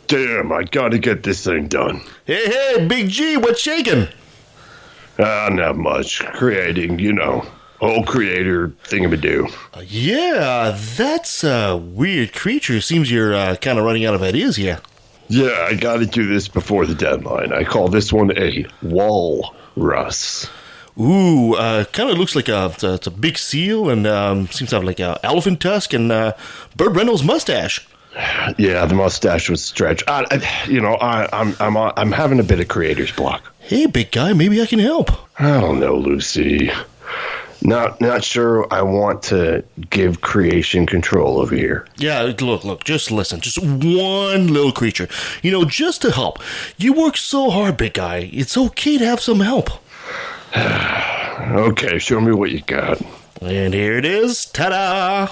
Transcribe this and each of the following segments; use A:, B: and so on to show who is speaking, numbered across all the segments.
A: damn, I gotta get this thing done.
B: Hey, Big G, what's shaking?
A: Not much. Creating, whole creator thingamadoo.
B: Yeah, that's a weird creature. Seems you're kind of running out of ideas here.
A: Yeah, I gotta do this before the deadline. I call this one a walrus.
B: Ooh, kind of looks like it's a big seal and seems to have like a elephant tusk and Burt Reynolds' mustache.
A: Yeah, the mustache was stretched. I'm having a bit of creator's block.
B: Hey, big guy, maybe I can help.
A: I don't know, Lucy. Not sure I want to give creation control over here.
B: Yeah, look, just listen. Just one little creature. Just to help. You work so hard, big guy. It's okay to have some help.
A: Okay, show me what you got.
B: And here it is. Ta-da!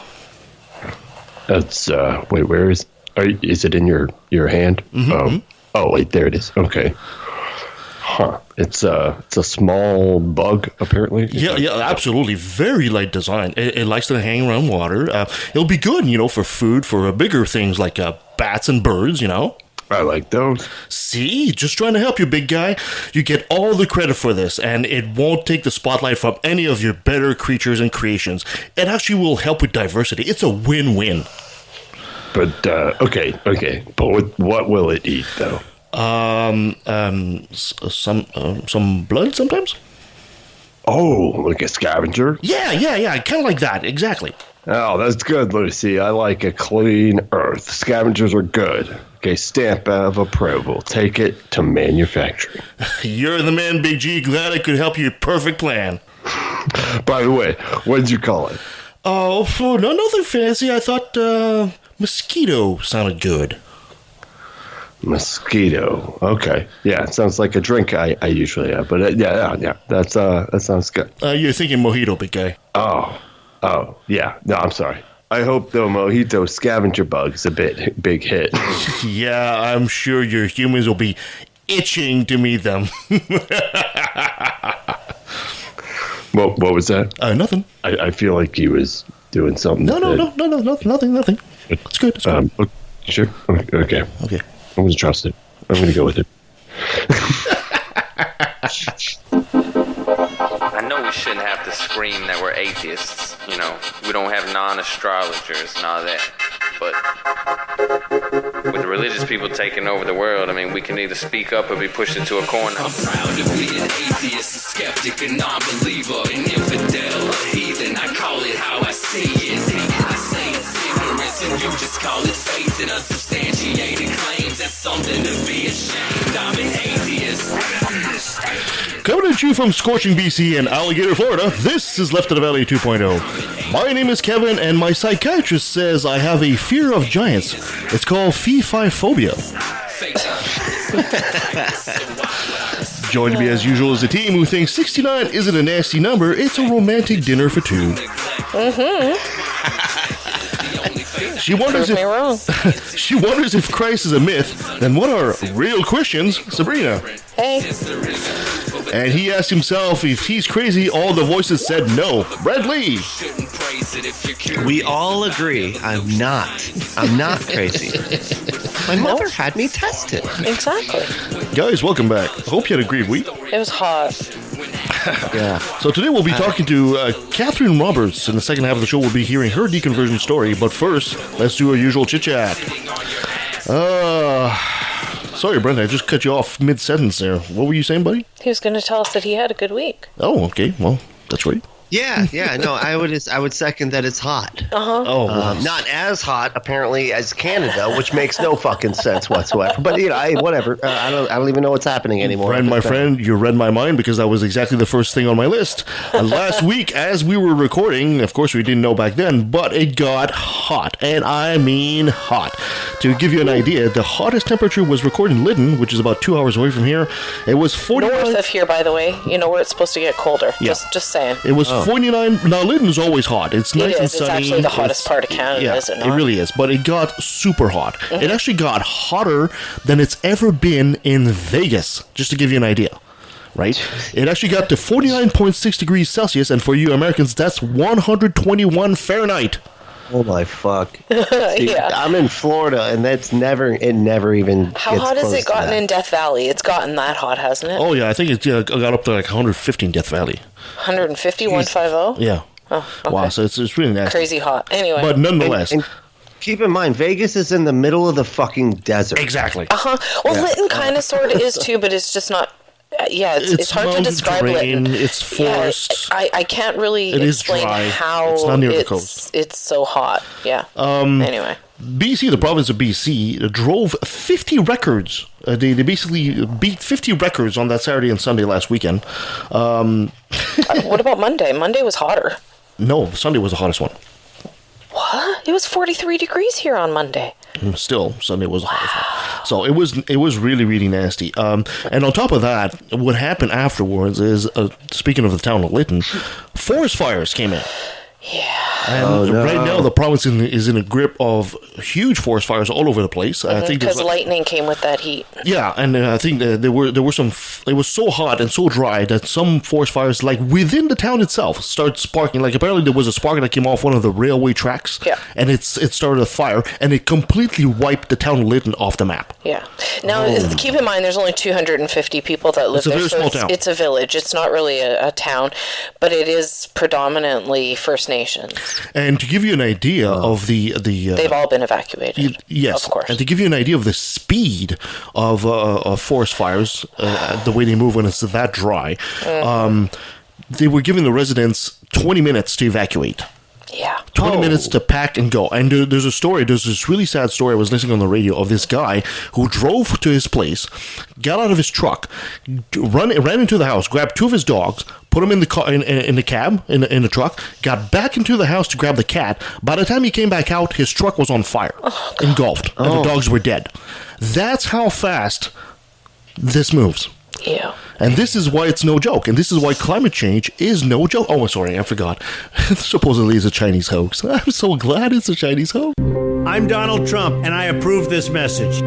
A: That's, wait, where is it in your hand?
B: Mm-hmm.
A: Oh, wait, there it is. Okay. Huh. It's a small bug, apparently.
B: Yeah, absolutely. Very light design. It likes to hang around water. It'll be good, for food, for bigger things like bats and birds,
A: I like those.
B: See? Just trying to help you, big guy. You get all the credit for this, and it won't take the spotlight from any of your better creatures and creations. It actually will help with diversity. It's a win-win.
A: But, okay. But what will it eat, though?
B: Some blood sometimes?
A: Oh, like a scavenger?
B: Yeah, kind of like that, exactly.
A: Oh, that's good, Lucy. I like a clean earth. Scavengers are good. Okay, stamp of approval. Take it to manufacturing.
B: You're the man, Big G. Glad I could help you. Perfect plan.
A: By the way, what did you call it?
B: Oh, no, nothing fancy. I thought mosquito sounded good.
A: Mosquito. Okay. Yeah, it sounds like a drink I usually have. But yeah. That sounds good.
B: You're thinking mojito, big guy.
A: Oh, yeah. No, I'm sorry. I hope the mojito scavenger bug is a big hit.
B: Yeah, I'm sure your humans will be itching to meet them.
A: What was that?
B: Nothing.
A: I feel like he was doing something.
B: No, nothing. It's good.
A: Sure. Okay. I'm going to trust it. I'm going to go with it.
C: I know we shouldn't have to scream that we're atheists. We don't have non-astrologers and all that. But with the religious people taking over the world, we can either speak up or be pushed into a corner.
D: I'm proud to be an atheist, a skeptic, a non-believer, an infidel, a heathen. I call it how I see it. I say it's ignorance and you just call it faith in unsubstantiated claims. That's something to be ashamed. I'm an atheist.
B: Coming at you from scorching BC and Alligator, Florida, this is Left of the Valley 2.0. My name is Kevin, and my psychiatrist says I have a fear of giants. It's called fee-fi-phobia. Joining me as usual is the team who thinks 69 isn't a nasty number, it's a romantic dinner for two. She wonders if Christ is a myth, then what are real Christians? Sabrina.
E: Hey.
B: And he asked himself if he's crazy. All the voices said no. Brent Lee.
F: We all agree I'm not crazy. My mother had me tested.
E: Exactly.
B: Guys, welcome back. I hope you had a great week.
E: It was hot.
F: Yeah.
B: So today we'll be talking to Katherine Roberts. In the second half of the show, we'll be hearing her deconversion story. But first, let's do our usual chit-chat. Sorry, Brent, I just cut you off mid-sentence there. What were you saying, buddy?
E: He was going to tell us that he had a good week.
B: Oh, okay. Well, that's right.
F: Yeah. No, I would second that it's hot. Not as hot apparently as Canada, which makes no fucking sense whatsoever. But whatever. I don't even know what's happening anymore.
B: Brent, my friend, you read my mind because that was exactly the first thing on my list. Last week, as we were recording, of course we didn't know back then, but it got hot, and I mean hot. To give you an idea, the hottest temperature was recorded in Lytton, which is about 2 hours away from here. It was 49.
E: North of here, by the way. Where it's supposed to get colder.
B: Yeah.
E: Just saying.
B: It was 49. Now, Lytton's always hot. It's nice and sunny.
E: It's actually the hottest part of Canada, is it not?
B: It really is. But it got super hot. Mm-hmm. It actually got hotter than it's ever been in Vegas, just to give you an idea. Right? It actually got to 49.6 degrees Celsius, and for you Americans, that's 121 Fahrenheit.
F: Oh my fuck!
E: Yeah.
F: I'm in Florida, and it never even.
E: How
F: gets
E: hot has
F: close
E: it
F: to
E: gotten
F: that.
E: in Death Valley? It's gotten that hot, hasn't it?
B: Oh yeah, I think it got up to like 150 in Death Valley.
E: 150, 150?
B: Yeah.
E: Oh, okay.
B: Wow, so it's really nasty.
E: Crazy hot. Anyway.
B: But nonetheless,
F: And keep in mind, Vegas is in the middle of the fucking desert.
B: exactly.
E: Well, Lytton kind of sort of is too, but it's just not. Yeah, it's hard to
B: mountain
E: describe
B: terrain,
E: Lytton.
B: it's forest.
E: Yeah, I can't really
B: It is
E: explain
B: dry.
E: how
B: It's not near the coast.
E: It's so hot. Yeah. Anyway.
B: BC, the province of BC, drove 50 records. They basically beat 50 records on that Saturday and Sunday last weekend.
E: What about Monday? Monday was hotter.
B: No, Sunday was the hottest one.
E: What? It was 43 degrees here on Monday.
B: Still, Sunday was the hottest one. So it was really, really nasty. And on top of that, what happened afterwards is, speaking of the town of Lytton, forest fires came in.
E: Yeah.
B: And right now, the province is in a grip of huge forest fires all over the place. I think
E: Because
B: there's
E: lightning came with that heat.
B: yeah, and I think there were some. It was so hot and so dry that some forest fires, like within the town itself, started sparking. Like apparently there was a spark that came off one of the railway tracks.
E: Yeah.
B: And it started a fire, and it completely wiped the town of Lytton off the map.
E: Yeah. Now, keep in mind, there's only 250 people that live
B: It's a
E: there.
B: very small town.
E: It's a village. It's not really a town, but it is predominantly First Nations.
B: And to give you an idea of the
E: They've all been evacuated.
B: yes,
E: Of course.
B: and to give you an idea of the speed of forest fires, the way they move when it's that dry, they were giving the residents 20 minutes to evacuate.
E: Yeah.
B: 20 minutes to pack and go. And there's this really sad story I was listening on the radio of this guy who drove to his place, got out of his truck, ran into the house, grabbed two of his dogs, put them in the car, in the cab, in the truck, got back into the house to grab the cat. By the time he came back out, his truck was on fire, engulfed, and the dogs were dead. That's how fast this moves.
E: Yeah.
B: And this is why it's no joke. And this is why climate change is no joke. Oh, sorry, I forgot. Supposedly it's a Chinese hoax. I'm so glad it's a Chinese hoax.
G: I'm Donald Trump, and I approve this message.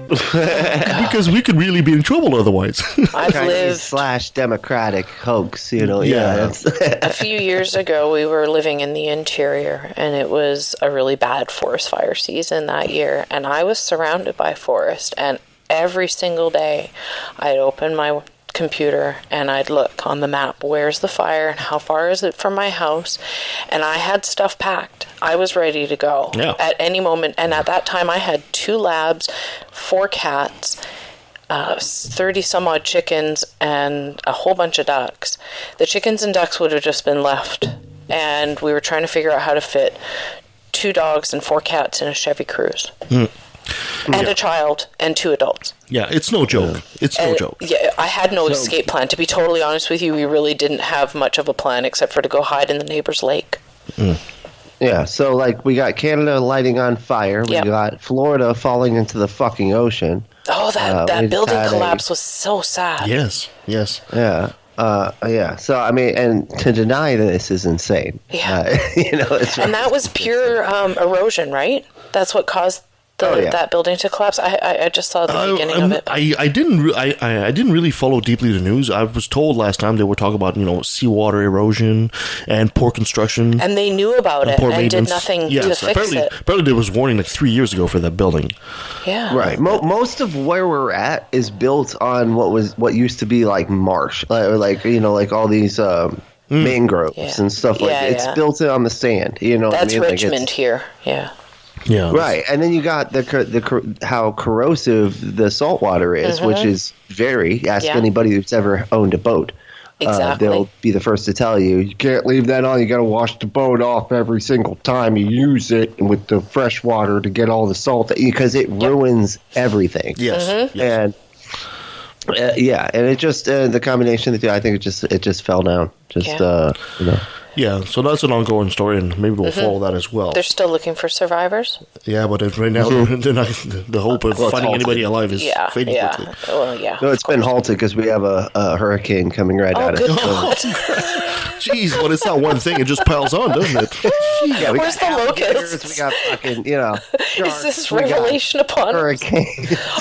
B: Because we could really be in trouble otherwise.
E: I've lived
F: Chinese / Democratic hoax, you know.
B: Yeah.
F: That's
E: a few years ago. We were living in the interior, and it was a really bad forest fire season that year. And I was surrounded by forest, and every single day I'd open my computer and I'd look on the map, where's the fire and how far is it from my house, and I had stuff packed. I was ready to go at any moment. And at that time I had 2 labs, 4 cats, 30 some odd chickens, and a whole bunch of ducks. The chickens and ducks would have just been left, and we were trying to figure out how to fit 2 dogs and 4 cats in a Chevy Cruise. And a child and 2 adults.
B: Yeah, it's no joke. It's no joke.
E: Yeah, I had no escape plan. To be totally honest with you, we really didn't have much of a plan except for to go hide in the neighbor's lake.
F: Yeah, so like we got Canada lighting on fire. We got Florida falling into the fucking ocean.
E: Oh, that building collapse was so sad.
B: Yes.
F: Yeah. Yeah. So I mean, and to deny this is insane.
E: Yeah.
F: You know, it's
E: and that was pure erosion, right? That's what caused that building to collapse. I just saw the beginning of it.
B: I didn't really follow deeply the news. I was told last time they were talking about seawater erosion and poor construction,
E: and they knew about it and did nothing to fix it.
B: Apparently, there was warning like 3 years ago for that building.
E: Yeah,
F: right. Most of where we're at is built on what used to be like marsh, like all these mangroves and stuff like that. It's built on the sand. You know,
E: that's
F: what I mean?
E: Richmond here. Yeah.
B: Yeah.
F: Right, and then you got how corrosive the salt water is, which is ask anybody who's ever owned a boat.
E: Exactly.
F: They'll be the first to tell you can't leave that on. You got to wash the boat off every single time you use it with the fresh water to get all the salt because it ruins everything.
B: Yes.
F: And and it just the combination of the two, I think it just fell down.
B: Yeah, so that's an ongoing story, and maybe we'll follow that as well.
E: They're still looking for survivors?
B: Yeah, but right now, they're not, the hope of finding anybody alive is fading quickly.
E: Well, yeah.
F: No, it's been halted because we have a hurricane coming right at us.
B: Jeez, but it's not one thing. It just piles on, doesn't it?
F: Yeah,
E: where's the locusts?
F: We got fucking,
E: Is this revelation upon
F: hurricane.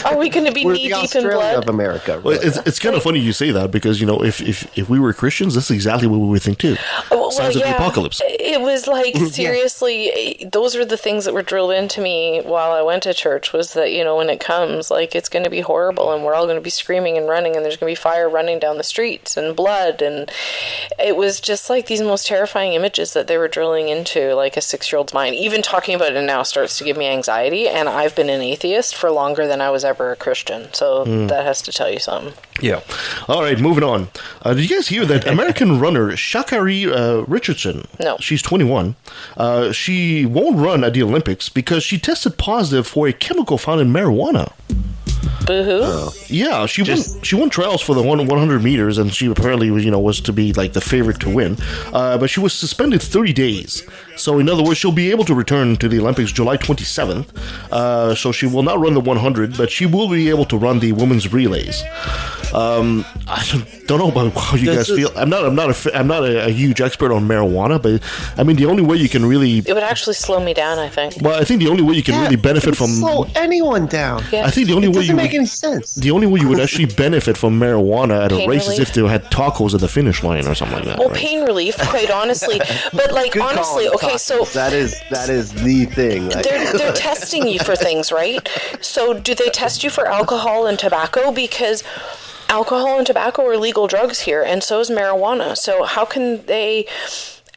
E: Are we going to be knee deep in blood?
F: Of America.
B: Well, it's kind of funny you say that because, if we were Christians, that's exactly what we would think too.
E: Well,
B: signs of the apocalypse.
E: It was like, seriously, those were the things that were drilled into me while I went to church, was that, when it comes, like, it's going to be horrible, and we're all going to be screaming and running, and there's going to be fire running down the streets and blood, and it was just like these most terrifying images that they were drilling into, like, a 6-year-old's mind. Even talking about it now starts to give me anxiety, and I've been an atheist for longer than I was ever a Christian, so that has to tell you something.
B: Yeah. All right, moving on. Did you guys hear that American runner Sha'Carri Richardson?
E: No.
B: She's 21. She won't run at the Olympics because she tested positive for a chemical found in marijuana.
E: Boo-hoo.
B: Yeah, she won trials for the 100 meters, and she apparently was to be like the favorite to win. But she was suspended 30 days. So in other words, she'll be able to return to the Olympics July 27th. So she will not run the 100, but she will be able to run the women's relays. I don't know about how you guys feel. I'm not a huge expert on marijuana, but I mean the only way you can really,
E: it would actually slow me down, I think.
B: Well, I think the only way you can really benefit from,
F: slow anyone down.
E: Yeah.
B: I think the only way
F: Doesn't make any sense.
B: the only way you would actually benefit from marijuana at a
E: Pain
B: race is
E: relief?
B: if they had tacos at the finish line or something like that.
E: Well,
B: right?
E: pain relief, quite honestly. But, like,
F: Good
E: honestly,
F: call,
E: okay, so
F: that is the thing. Like,
E: they're testing you for things, right? So do they test you for alcohol and tobacco? Because alcohol and tobacco are legal drugs here, and so is marijuana. So how can they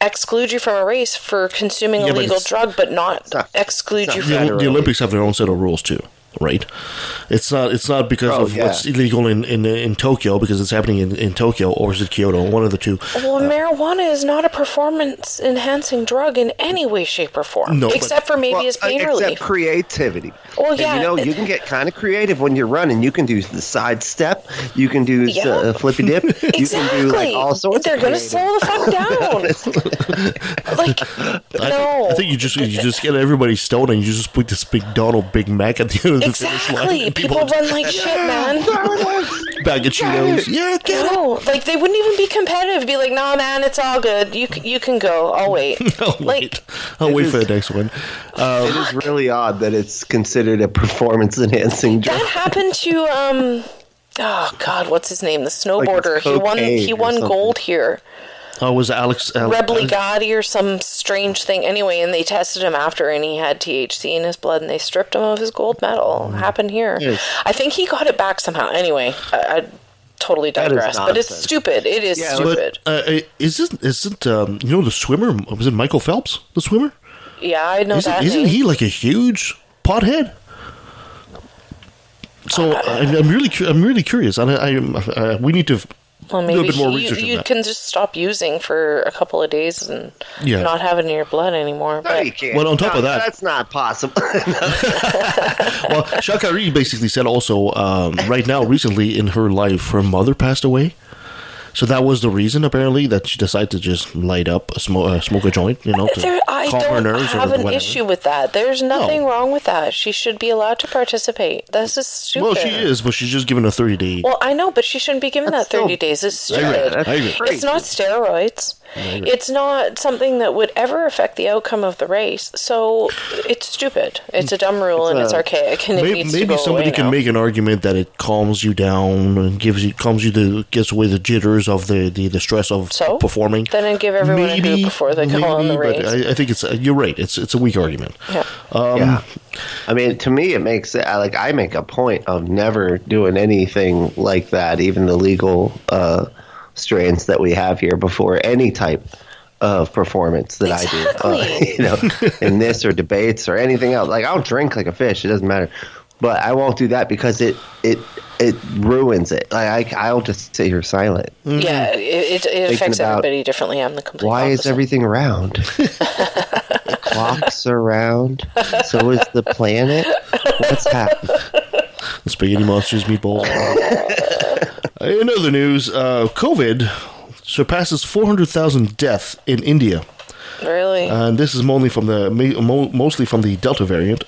E: exclude you from a race for consuming a legal drug, but not exclude you from...
B: The Olympics have their own set of rules too, right? It's not because of what's illegal in Tokyo, because it's happening in Tokyo, or is it Kyoto? One of the two.
E: Well, marijuana is not a performance-enhancing drug in any way, shape, or form.
B: No,
E: except for maybe as pain relief.
F: Except creativity.
E: Well, yeah.
F: And, you can get kind of creative when you're running. You can do the side step. You can do the flippy dip.
E: Exactly.
F: You can do like all sorts
E: They're
F: of
E: going to slow the fuck down. Like, no.
B: I think you just get everybody stoned and you just put this big Donald Big Mac at the end of the finish line.
E: Exactly. People run like shit, man.
B: Bag of Cheetos. Yeah, get it.
E: No, like they wouldn't even be competitive. Be like, "No, man, it's all good. You can go. I'll wait."
B: I'll wait for the next one.
F: It is really odd that it's considered a performance-enhancing drug.
E: That happened to oh God, what's his name? The snowboarder. He won gold here.
B: Oh, it was Alex
E: Gotti or some strange thing. Anyway, and they tested him after, and he had THC in his blood, and they stripped him of his gold medal. Happened here. Yes. I think he got it back somehow. Anyway, I totally digress, but it's stupid. It is stupid.
B: But, isn't the swimmer? Was it Michael Phelps, the swimmer?
E: Yeah, I know that.
B: Isn't he like a huge pothead? So I'm really curious. We need to.
E: Well, maybe
B: a little bit more research
E: you can just stop using for a couple of days and not have it in your blood anymore.
F: No, you can't.
B: Well, on top of that,
F: that's not possible.
B: Well, Sha'Carri basically said also, right now, recently in her life, her mother passed away. So that was the reason, apparently, that she decided to just light up, smoke a joint, to calm her nerves.
E: I don't have an issue with that. There's nothing wrong with that. She should be allowed to participate. This is stupid.
B: Well, she is, but she's just given a 30-day.
E: Well, I know, but she shouldn't be given that 30 days. It's stupid.
B: I agree.
E: It's not steroids. It's not something that would ever affect the outcome of the race. So it's stupid. It's a dumb rule, and it's archaic, and it needs to go
B: Maybe somebody
E: away
B: can
E: now.
B: make an argument that it calms you down and gets away the jitters of the stress of performing.
E: Then I'd give everyone a hoop before they go on the race.
B: But I think you're right. It's a weak argument.
E: Yeah.
F: I mean, to me, it makes it like I make a point of never doing anything like that, even the legal strains that we have here, before any type of performance that I do, in this or debates or anything else. Like, I'll drink like a fish; it doesn't matter. But I won't do that because it ruins it. Like I'll just sit here silent.
E: Yeah, it affects everybody differently. I'm the complete
F: Why
E: opposite.
F: is everything round? The clocks are round. So is the planet. What's happening?
B: The spaghetti monsters, meatballs. In other news, COVID surpasses 400,000 deaths in India.
E: Really?
B: And this is mostly from the Delta variant.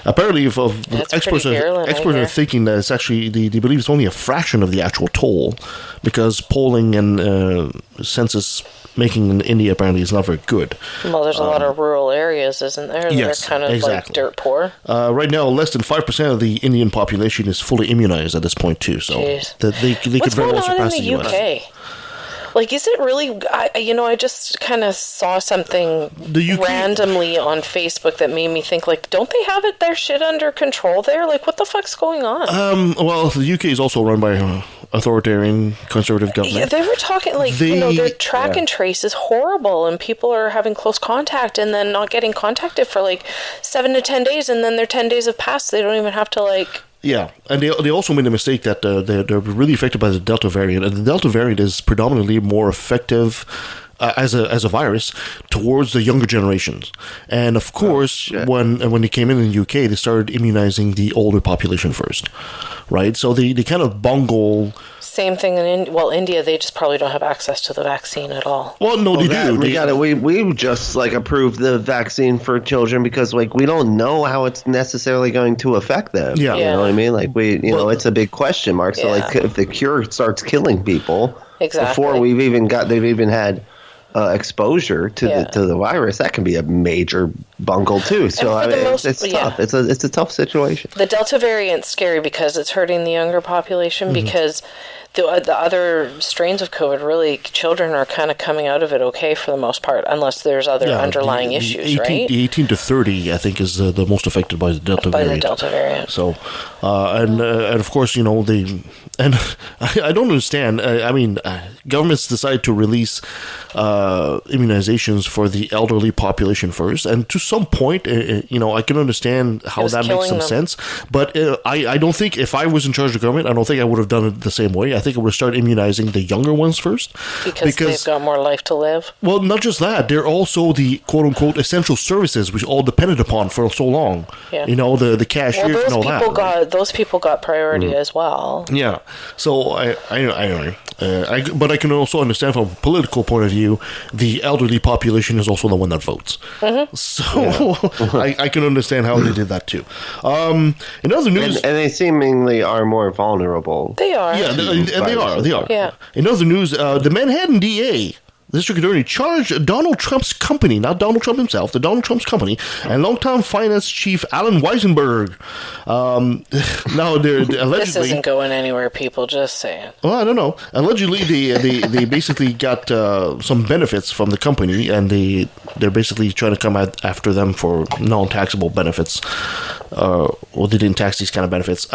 B: Apparently, experts are thinking that it's actually they believe it's only a fraction of the actual toll, because polling and census making in India apparently is not very good.
E: Well, there's a lot of rural areas, isn't there?
B: Yes,
E: They're kind of
B: exactly.
E: like dirt poor.
B: Right now, less than 5% of the Indian population is fully immunized at this point too. So they could very well surpass the US.
E: What's going on in the UK? Like, is it really? I just kind of saw something randomly on Facebook that made me think, like, don't they have their shit under control there? Like, what the fuck's going on?
B: Well, the UK is also run by authoritarian conservative government.
E: Yeah, they were talking like their track and trace is horrible, and people are having close contact and then not getting contacted for like 7 to 10 days, and then their 10 days have passed. They don't even have to like.
B: Yeah, and they also made the mistake that they're really affected by the Delta variant, and the Delta variant is predominantly more effective as a virus towards the younger generations. And of course, when they came in the UK, they started immunizing the older population first, right? So they kind of bungle.
E: Same thing in India. They just probably don't have access to the vaccine at all.
B: Well, no, they do.
F: We just like approved the vaccine for children because like we don't know how it's necessarily going to affect them.
B: Yeah.
F: You know what I mean? Like it's a big question mark. So like if the cure starts killing people before they've even had exposure to the virus, that can be a major bungle too. So it's tough. It's a tough situation.
E: The Delta variant's scary because it's hurting the younger population because the other strains of COVID, really, children are kind of coming out of it okay for the most part, unless there's other underlying issues, right?
B: The 18 to 30, I think, is the most affected by the Delta variant. So, and of course, I don't understand. Governments decide to release immunizations for the elderly population first, and to some point, I can understand how that makes some sense. But I don't think, if I was in charge of government, I don't think I would have done it the same way. I think I would start immunizing the younger ones first.
E: Because they've got more life to live?
B: Well, not just that. They're also the quote-unquote essential services which all depended upon for so long. Yeah. The cashiers and all that.
E: Those people got priority as well.
B: Yeah. So, I don't know. But I can also understand from a political point of view, the elderly population is also the one that votes. Mm-hmm. So, I can understand how they did that too. In other news...
F: And they seemingly are more vulnerable.
E: They are.
B: Yeah, they are.
E: Yeah.
B: In other news, the Manhattan DA, the district attorney, charged Donald Trump's company, not Donald Trump himself, the Donald Trump's company, and longtime finance chief Alan Weisenberg. Now, they're allegedly...
E: This isn't going anywhere, people, just saying.
B: Well, I don't know. Allegedly, they basically got some benefits from the company, and they're basically trying to come after them for non-taxable benefits. Well, they didn't tax these kind of benefits.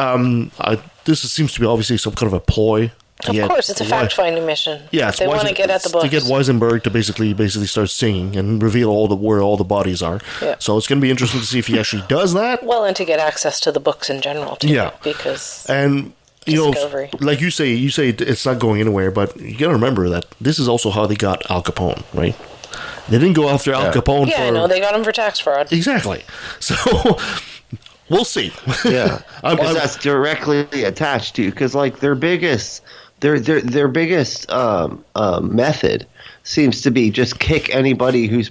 B: This seems to be obviously some kind of a ploy.
E: Of course, it's a fact-finding mission. Yeah, they want to get at the books.
B: To get Weisenberg to basically start singing and reveal where all the bodies are. Yeah. So it's going to be interesting to see if he actually does that.
E: Well, and to get access to the books in general, too. Yeah. Because...
B: And... like you say it's not going anywhere, but you got to remember that this is also how they got Al Capone, right? They didn't go after Al Capone for...
E: Yeah, no, they got him for tax fraud.
B: Exactly. So... We'll see.
F: Yeah, because that's directly attached to, because like their biggest method seems to be just kick anybody who's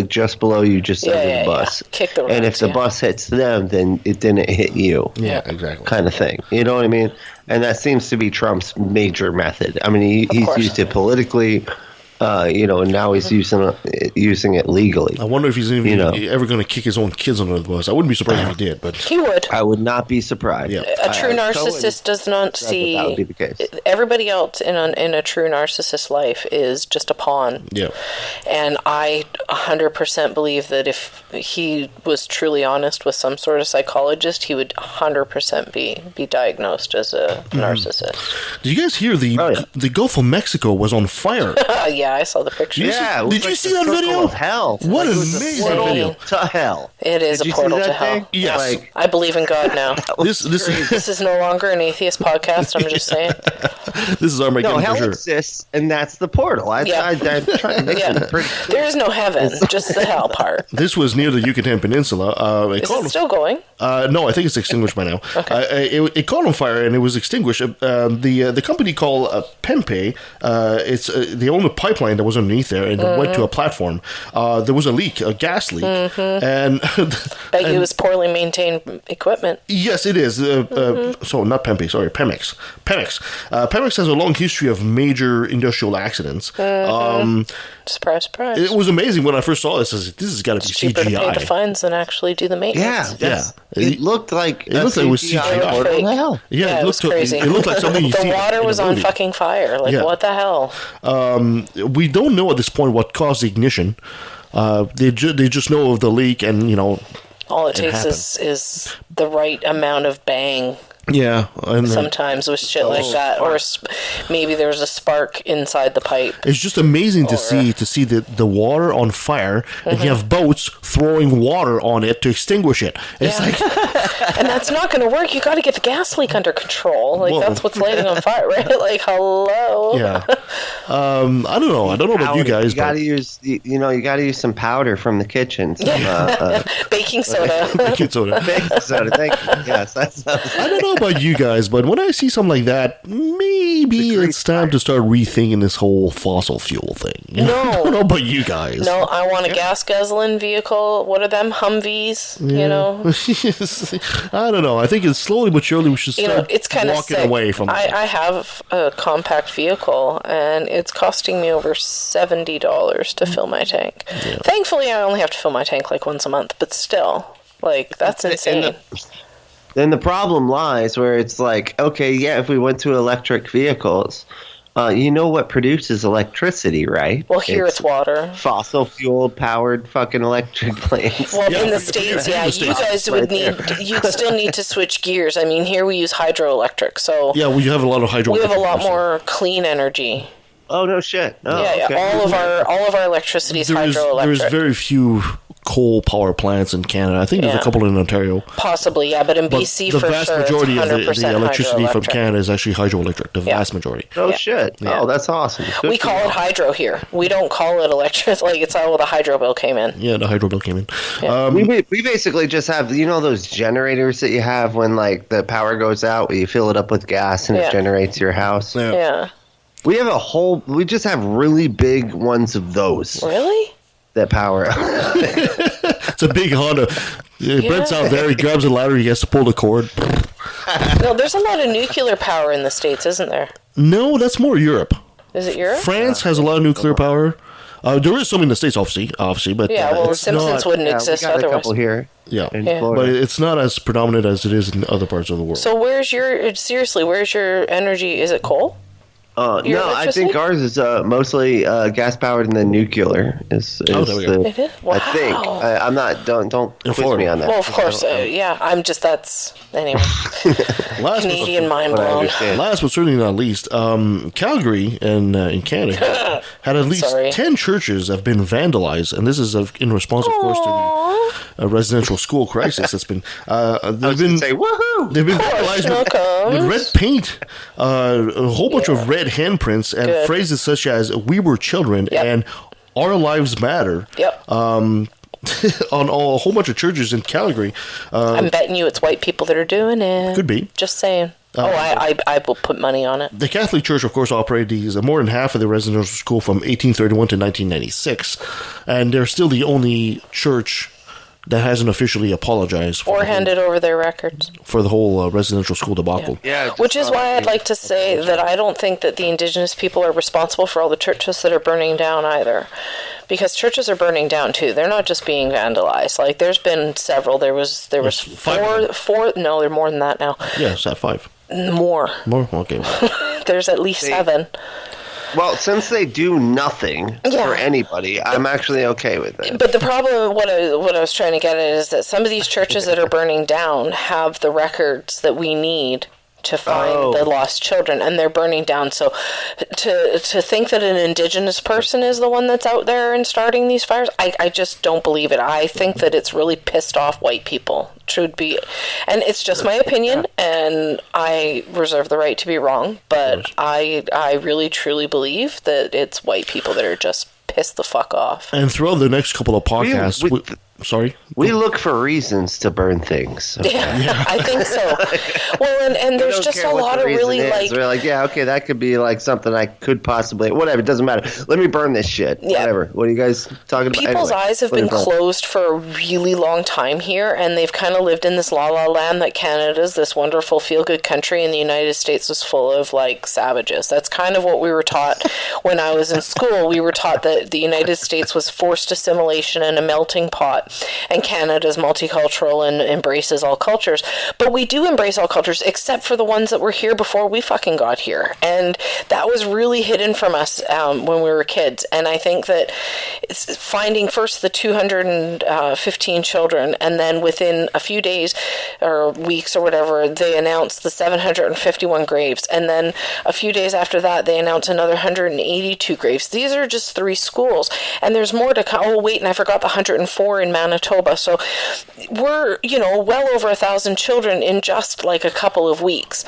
F: just below you, just under the bus. Yeah. Kick the rats, and if the bus hits them, then it didn't hit you.
B: Yeah, exactly.
F: Kind of thing. You know what I mean? And that seems to be Trump's major method. I mean, he's used it politically. And now he's using it legally.
B: I wonder if he's ever going to kick his own kids under the bus. I wouldn't be surprised if he did, but
E: he would.
F: I would not be surprised.
E: Yeah. A true narcissist does not see that would be the case. Everybody else in a true narcissist life is just a pawn.
B: Yeah,
E: and I 100% believe that if he was truly honest with some sort of psychologist, he would 100% be diagnosed as a narcissist.
B: Did you guys hear the Gulf of Mexico was on fire?
E: Yeah, I saw the pictures.
F: Yeah,
B: did you see that video?
F: Of hell!
B: What an amazing video
F: to hell!
E: It is a portal to hell.
B: Yes,
E: I believe in God now.
B: This
E: is no longer an atheist podcast. I'm just saying.
B: This is Armageddon.
F: No, hell
B: for sure.
F: exists, and that's the portal. I'm trying to make it pretty clear.
E: There is no heaven, just the hell part.
B: This was near the Yucatan Peninsula.
E: Is it still going?
B: No, I think it's extinguished by now. Okay. It caught on fire and it was extinguished. The company called Pempe, they own a pipeline pipeline that was underneath there, and it went to a platform. There was a leak, a gas leak, and
E: Bet you it was poorly maintained equipment.
B: yes, it is. So not Pempe, sorry, Pemex. Pemex has a long history of major industrial accidents.
E: Surprise, surprise.
B: It was amazing when I first saw this. I was like, this has got to be
E: Cheaper to pay the
B: CGI.
E: fines than actually do the maintenance.
F: It looked like
B: It looked like it was CGI.
F: What the hell?
B: Yeah,
E: it was crazy.
B: It looked like something you see
E: The water
B: in a
E: was on
B: movie.
E: fucking fire. Like,
B: Yeah.
E: what the hell?
B: We don't know at this point what caused the ignition. They just know of the leak, and
E: All it takes
B: happened.
E: is the right amount of bang.
B: yeah. And
E: Sometimes with shit like that, or maybe there was a spark inside the pipe.
B: it's just amazing to see the water on fire, and you have boats throwing water on it to extinguish it. It's
E: Yeah.
B: like,
E: And that's not going to work. You got to get the gas leak under control. Like,
B: Well-
E: that's what's lighting on fire, right? Like, hello.
B: yeah. I don't know. I don't know about you guys,
F: You got
B: but
F: to use, you got to use some powder from the kitchen. Some,
E: Baking soda.
B: baking soda.
F: baking soda. Thank you. Yes, that's.
B: I don't know about you guys, but when I see something like that, maybe it's time to start rethinking this whole fossil fuel thing.
E: No.
B: I don't know about you guys.
E: No, I want a gas guzzling vehicle. What are them? Humvees, you know?
B: I don't know. I think it's slowly but surely we should start
E: It's kind of
B: walking
E: sick.
B: away from
E: I have a compact vehicle, and it's costing me over $70 to fill my tank. Thankfully, I only have to fill my tank like once a month, but still, like, that's insane.
F: Then the problem lies where it's like, okay, yeah, if we went to electric vehicles, you know what produces electricity, right?
E: Well, here it's water.
F: Fossil fuel powered fucking electric plants.
E: Well, in the States, yeah, you guys would you'd still need to switch gears. I mean, here we use hydroelectric, so
B: Yeah, we have a lot of hydro.
E: we have a lot more clean energy.
F: Oh no shit! Oh,
E: Yeah,
F: okay.
E: all of our electricity is
B: There's
E: hydroelectric.
B: very few coal power plants in Canada. I think there's a
E: Yeah.
B: couple in Ontario.
E: Possibly, yeah, but in
B: But
E: BC
B: the
E: for
B: vast
E: sure,
B: majority
E: it's
B: of
E: 100%
B: the electricity from
E: hydroelectric.
B: Canada is actually hydroelectric. The
E: Yeah.
B: vast majority.
F: Oh
E: Yeah.
F: shit!
B: Yeah.
F: Oh, that's awesome. Good
E: We
F: for
E: call
F: you.
E: it hydro here. We don't call it electric. Like, it's how the hydro bill came in.
B: Yeah, the hydro bill came in.
F: We basically just have those generators that you have when like the power goes out, where you fill it up with gas and
E: Yeah.
F: it generates your house.
B: Yeah.
E: Yeah.
F: We have we just have really big ones of those
E: Really?
F: that power.
B: It's a big Honda. Brent's out there. He grabs a ladder. He has to pull the cord.
E: No, there's a lot of nuclear power in the States, isn't there?
B: No, that's more Europe.
E: Is it Europe?
B: France has a lot of nuclear power. There is some in the States, obviously, but
E: Yeah, well, the
B: it's
E: Simpsons
B: not,
E: wouldn't
F: Yeah,
E: exist
F: we got a
E: otherwise.
F: couple here
B: yeah,
F: in
E: Yeah.
F: Florida.
B: but it's not as predominant as it is in other parts of the world.
E: So where's your energy? Is it coal? Your
F: No, I
E: electricity?
F: think ours is mostly gas powered and then nuclear. Is
B: Oh, there we go.
E: It is? Wow.
F: I think I'm not. Don't quiz
B: Florida.
F: me on that.
E: Well, of course, yeah. I'm just anyway.
B: Last
E: Canadian mind
F: But I
E: blown.
F: understand.
B: Last but certainly not least, Calgary in Canada had at least
E: Sorry.
B: 10 churches have been vandalized, and this is in response, of course, to the residential school crisis that's been. They've been
F: Say woohoo!
B: they've been vandalized with red paint, a whole bunch of red handprints, and
E: Good.
B: phrases such as "We were children"
E: Yep.
B: and "Our lives matter."
E: Yep.
B: on a whole bunch of churches in Calgary.
E: I'm betting you it's white people that are doing it.
B: Could be.
E: Just saying. I will put money on it.
B: The Catholic Church, of course, operated these more than half of the residential school from 1831 to 1996, and they're still the only church that hasn't officially apologized for
E: Or handed over their records.
B: for the whole residential school debacle.
F: Yeah,
E: Which is why I'd like to say that I don't think that the indigenous people are responsible for all the churches that are burning down either. Because churches are burning down too. They're not just being vandalized. Like, there's been several. There was
B: five.
E: four. No, there are more than that now.
B: Yeah, it's at 5.
E: More.
B: More? Okay.
E: There's at least 7.
F: Well, since they do nothing
E: Yeah.
F: for anybody, I'm actually okay with it.
E: But the problem, what I was trying to get at, is that some of these churches that are burning down have the records that we need to find the lost children, and they're burning down. So to think that an indigenous person is the one that's out there and starting these fires, I just don't believe it. I think that it's really pissed off white people. Should be, and it's just my opinion, and I reserve the right to be wrong, but I really truly believe that it's white people that are just pissed the fuck off.
B: And throughout the next couple of podcasts, Sorry?
F: We look for reasons to burn things. Okay?
E: Yeah, I think so. Well, and there's
F: don't
E: just
F: care
E: a
F: what
E: lot
F: the
E: of
F: reason
E: really
F: is.
E: like.
F: We're like, yeah, okay, that could be like something I could possibly, whatever, it doesn't matter. Let me burn this shit.
E: Yeah.
F: Whatever. What are you guys talking about?
E: People's
F: Anyway,
E: eyes have
F: let me
E: been
F: burn.
E: closed for a really long time here, and they've kind of lived in this la la land that Canada's this wonderful feel good country, and the United States was full of like savages. That's kind of what we were taught when I was in school. We were taught that the United States was forced assimilation and a melting pot, and Canada's multicultural and embraces all cultures. But we do embrace all cultures except for the ones that were here before we fucking got here, and that was really hidden from us when we were kids. And I think that it's finding first the 215 children, and then within a few days or weeks or whatever, they announced the 751 graves, and then a few days after that they announced another 182 graves. These are just 3 schools, and there's more to come. Oh wait, and I forgot the 104 in Manitoba. So we're, well over 1,000 children in just like a couple of weeks.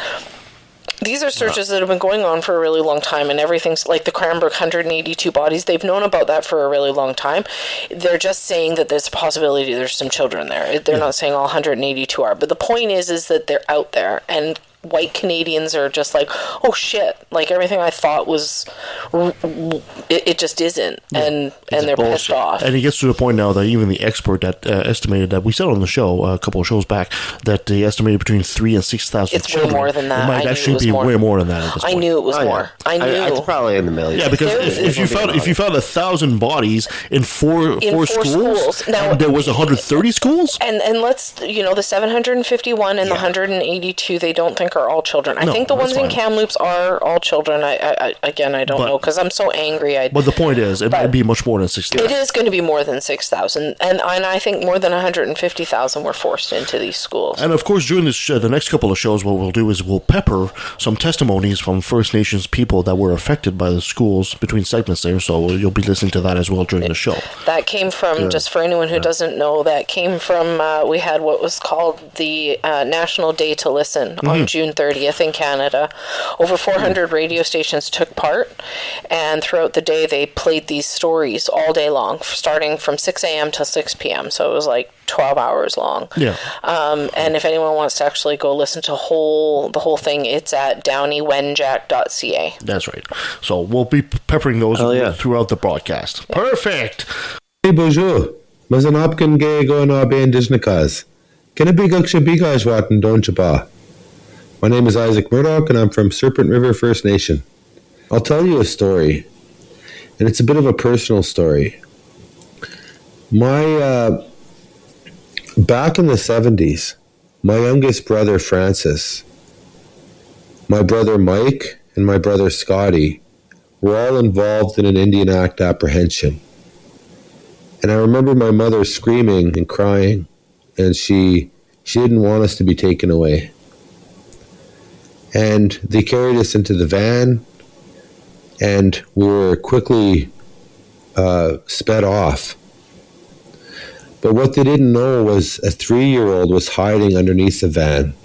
E: These are searches that have been going on for a really long time, and everything's like the Cranbrook 182 bodies. They've known about that for a really long time. They're just saying that there's a possibility there's some children there. They're not saying all 182 are. But the point is that they're out there, and white Canadians are just like, oh shit, like everything I thought was, it just isn't, and they're pissed off.
B: And it gets to the point now that even the expert that estimated that we said on the show a couple of shows back that they estimated between 3,000 and 6,000
E: It's
B: children.
E: way more than that.
B: It might actually be way more than that at this point.
E: I knew it was more. I knew
F: It's probably in the millions.
B: Yeah, because if you found 1,000 bodies in four schools,
E: now
B: and there was 130 schools,
E: and let's the 751 and the 182 they don't think are all children. I think the ones in Kamloops are all children. I don't know because I'm so angry.
B: But the point is, it might be much more than 6,000.
E: It is going to be more than 6,000, and I think more than 150,000 were forced into these schools.
B: And of course, during this the next couple of shows, what we'll do is we'll pepper some testimonies from First Nations people that were affected by the schools between segments there. So you'll be listening to that as well during the show.
E: That came from, just for anyone who doesn't know, that came from, we had what was called the National Day to Listen on June 30th in Canada. Over 400 radio stations took part, and throughout the day they played these stories all day long, starting from 6 a.m. till 6 p.m. So it was like 12 hours long.
B: Yeah.
E: And if anyone wants to actually go listen to the whole thing, it's at downeywenjack.ca.
B: That's right. So we'll be peppering those throughout the broadcast. Yeah. Perfect.
H: Hey, bonjour. Mazan opkin gay go na be indigenous. Can a big bigaj watan don't you ba? My name is Isaac Murdoch, and I'm from Serpent River First Nation. I'll tell you a story, and it's a bit of a personal story. Back in the 70s, my youngest brother Francis, my brother Mike, and my brother Scotty were all involved in an Indian Act apprehension. And I remember my mother screaming and crying, and she didn't want us to be taken away. And they carried us into the van, and we were quickly sped off. But what they didn't know was a 3-year-old was hiding underneath the van,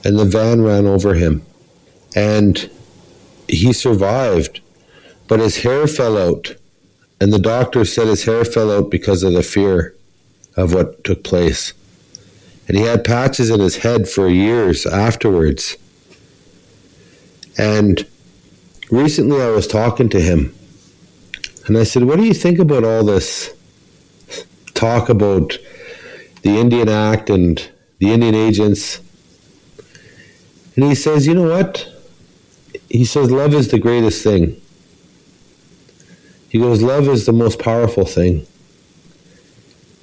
H: and the van ran over him. And he survived, but his hair fell out, and the doctor said his hair fell out because of the fear of what took place. And he had patches in his head for years afterwards. And recently I was talking to him, and I said, what do you think about all this talk about the Indian Act and the Indian agents? And he says, you know what? He says, love is the greatest thing. He goes, love is the most powerful thing.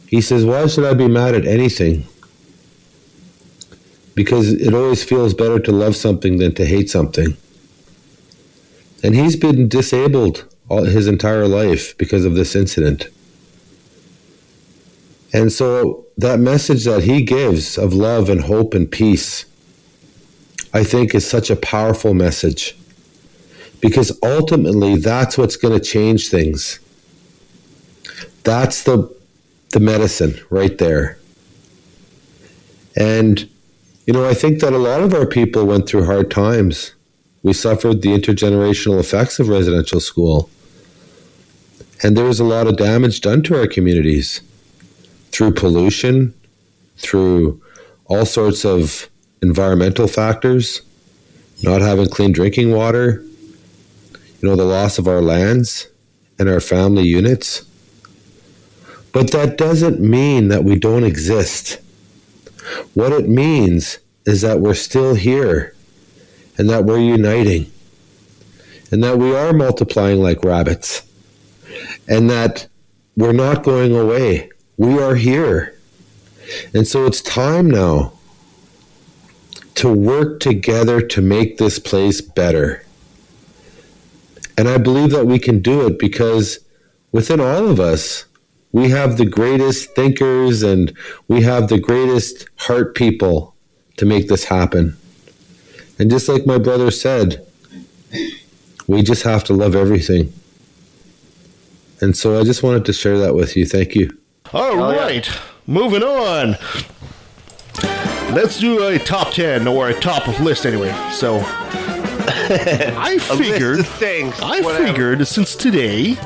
H: He says, why should I be mad at anything? Because it always feels better to love something than to hate something. And he's been disabled his entire life because of this incident. And so that message that he gives of love and hope and peace, I think is such a powerful message. Because ultimately, that's what's going to change things. That's the medicine right there. And I think that a lot of our people went through hard times. We suffered the intergenerational effects of residential school. And there was a lot of damage done to our communities. through pollution, through all sorts of environmental factors, not having clean drinking water, the loss of our lands and our family units. But that doesn't mean that we don't exist. What it means is that we're still here, and that we're uniting, and that we are multiplying like rabbits, and that we're not going away. We are here. And so it's time now to work together to make this place better. And I believe that we can do it because within all of us, we have the greatest thinkers and we have the greatest heart people to make this happen. And just like my brother said, we just have to love everything. And so I just wanted to share that with you. Thank you.
B: All right, moving on. Let's do a top 10 or a top list anyway. So I figured since today,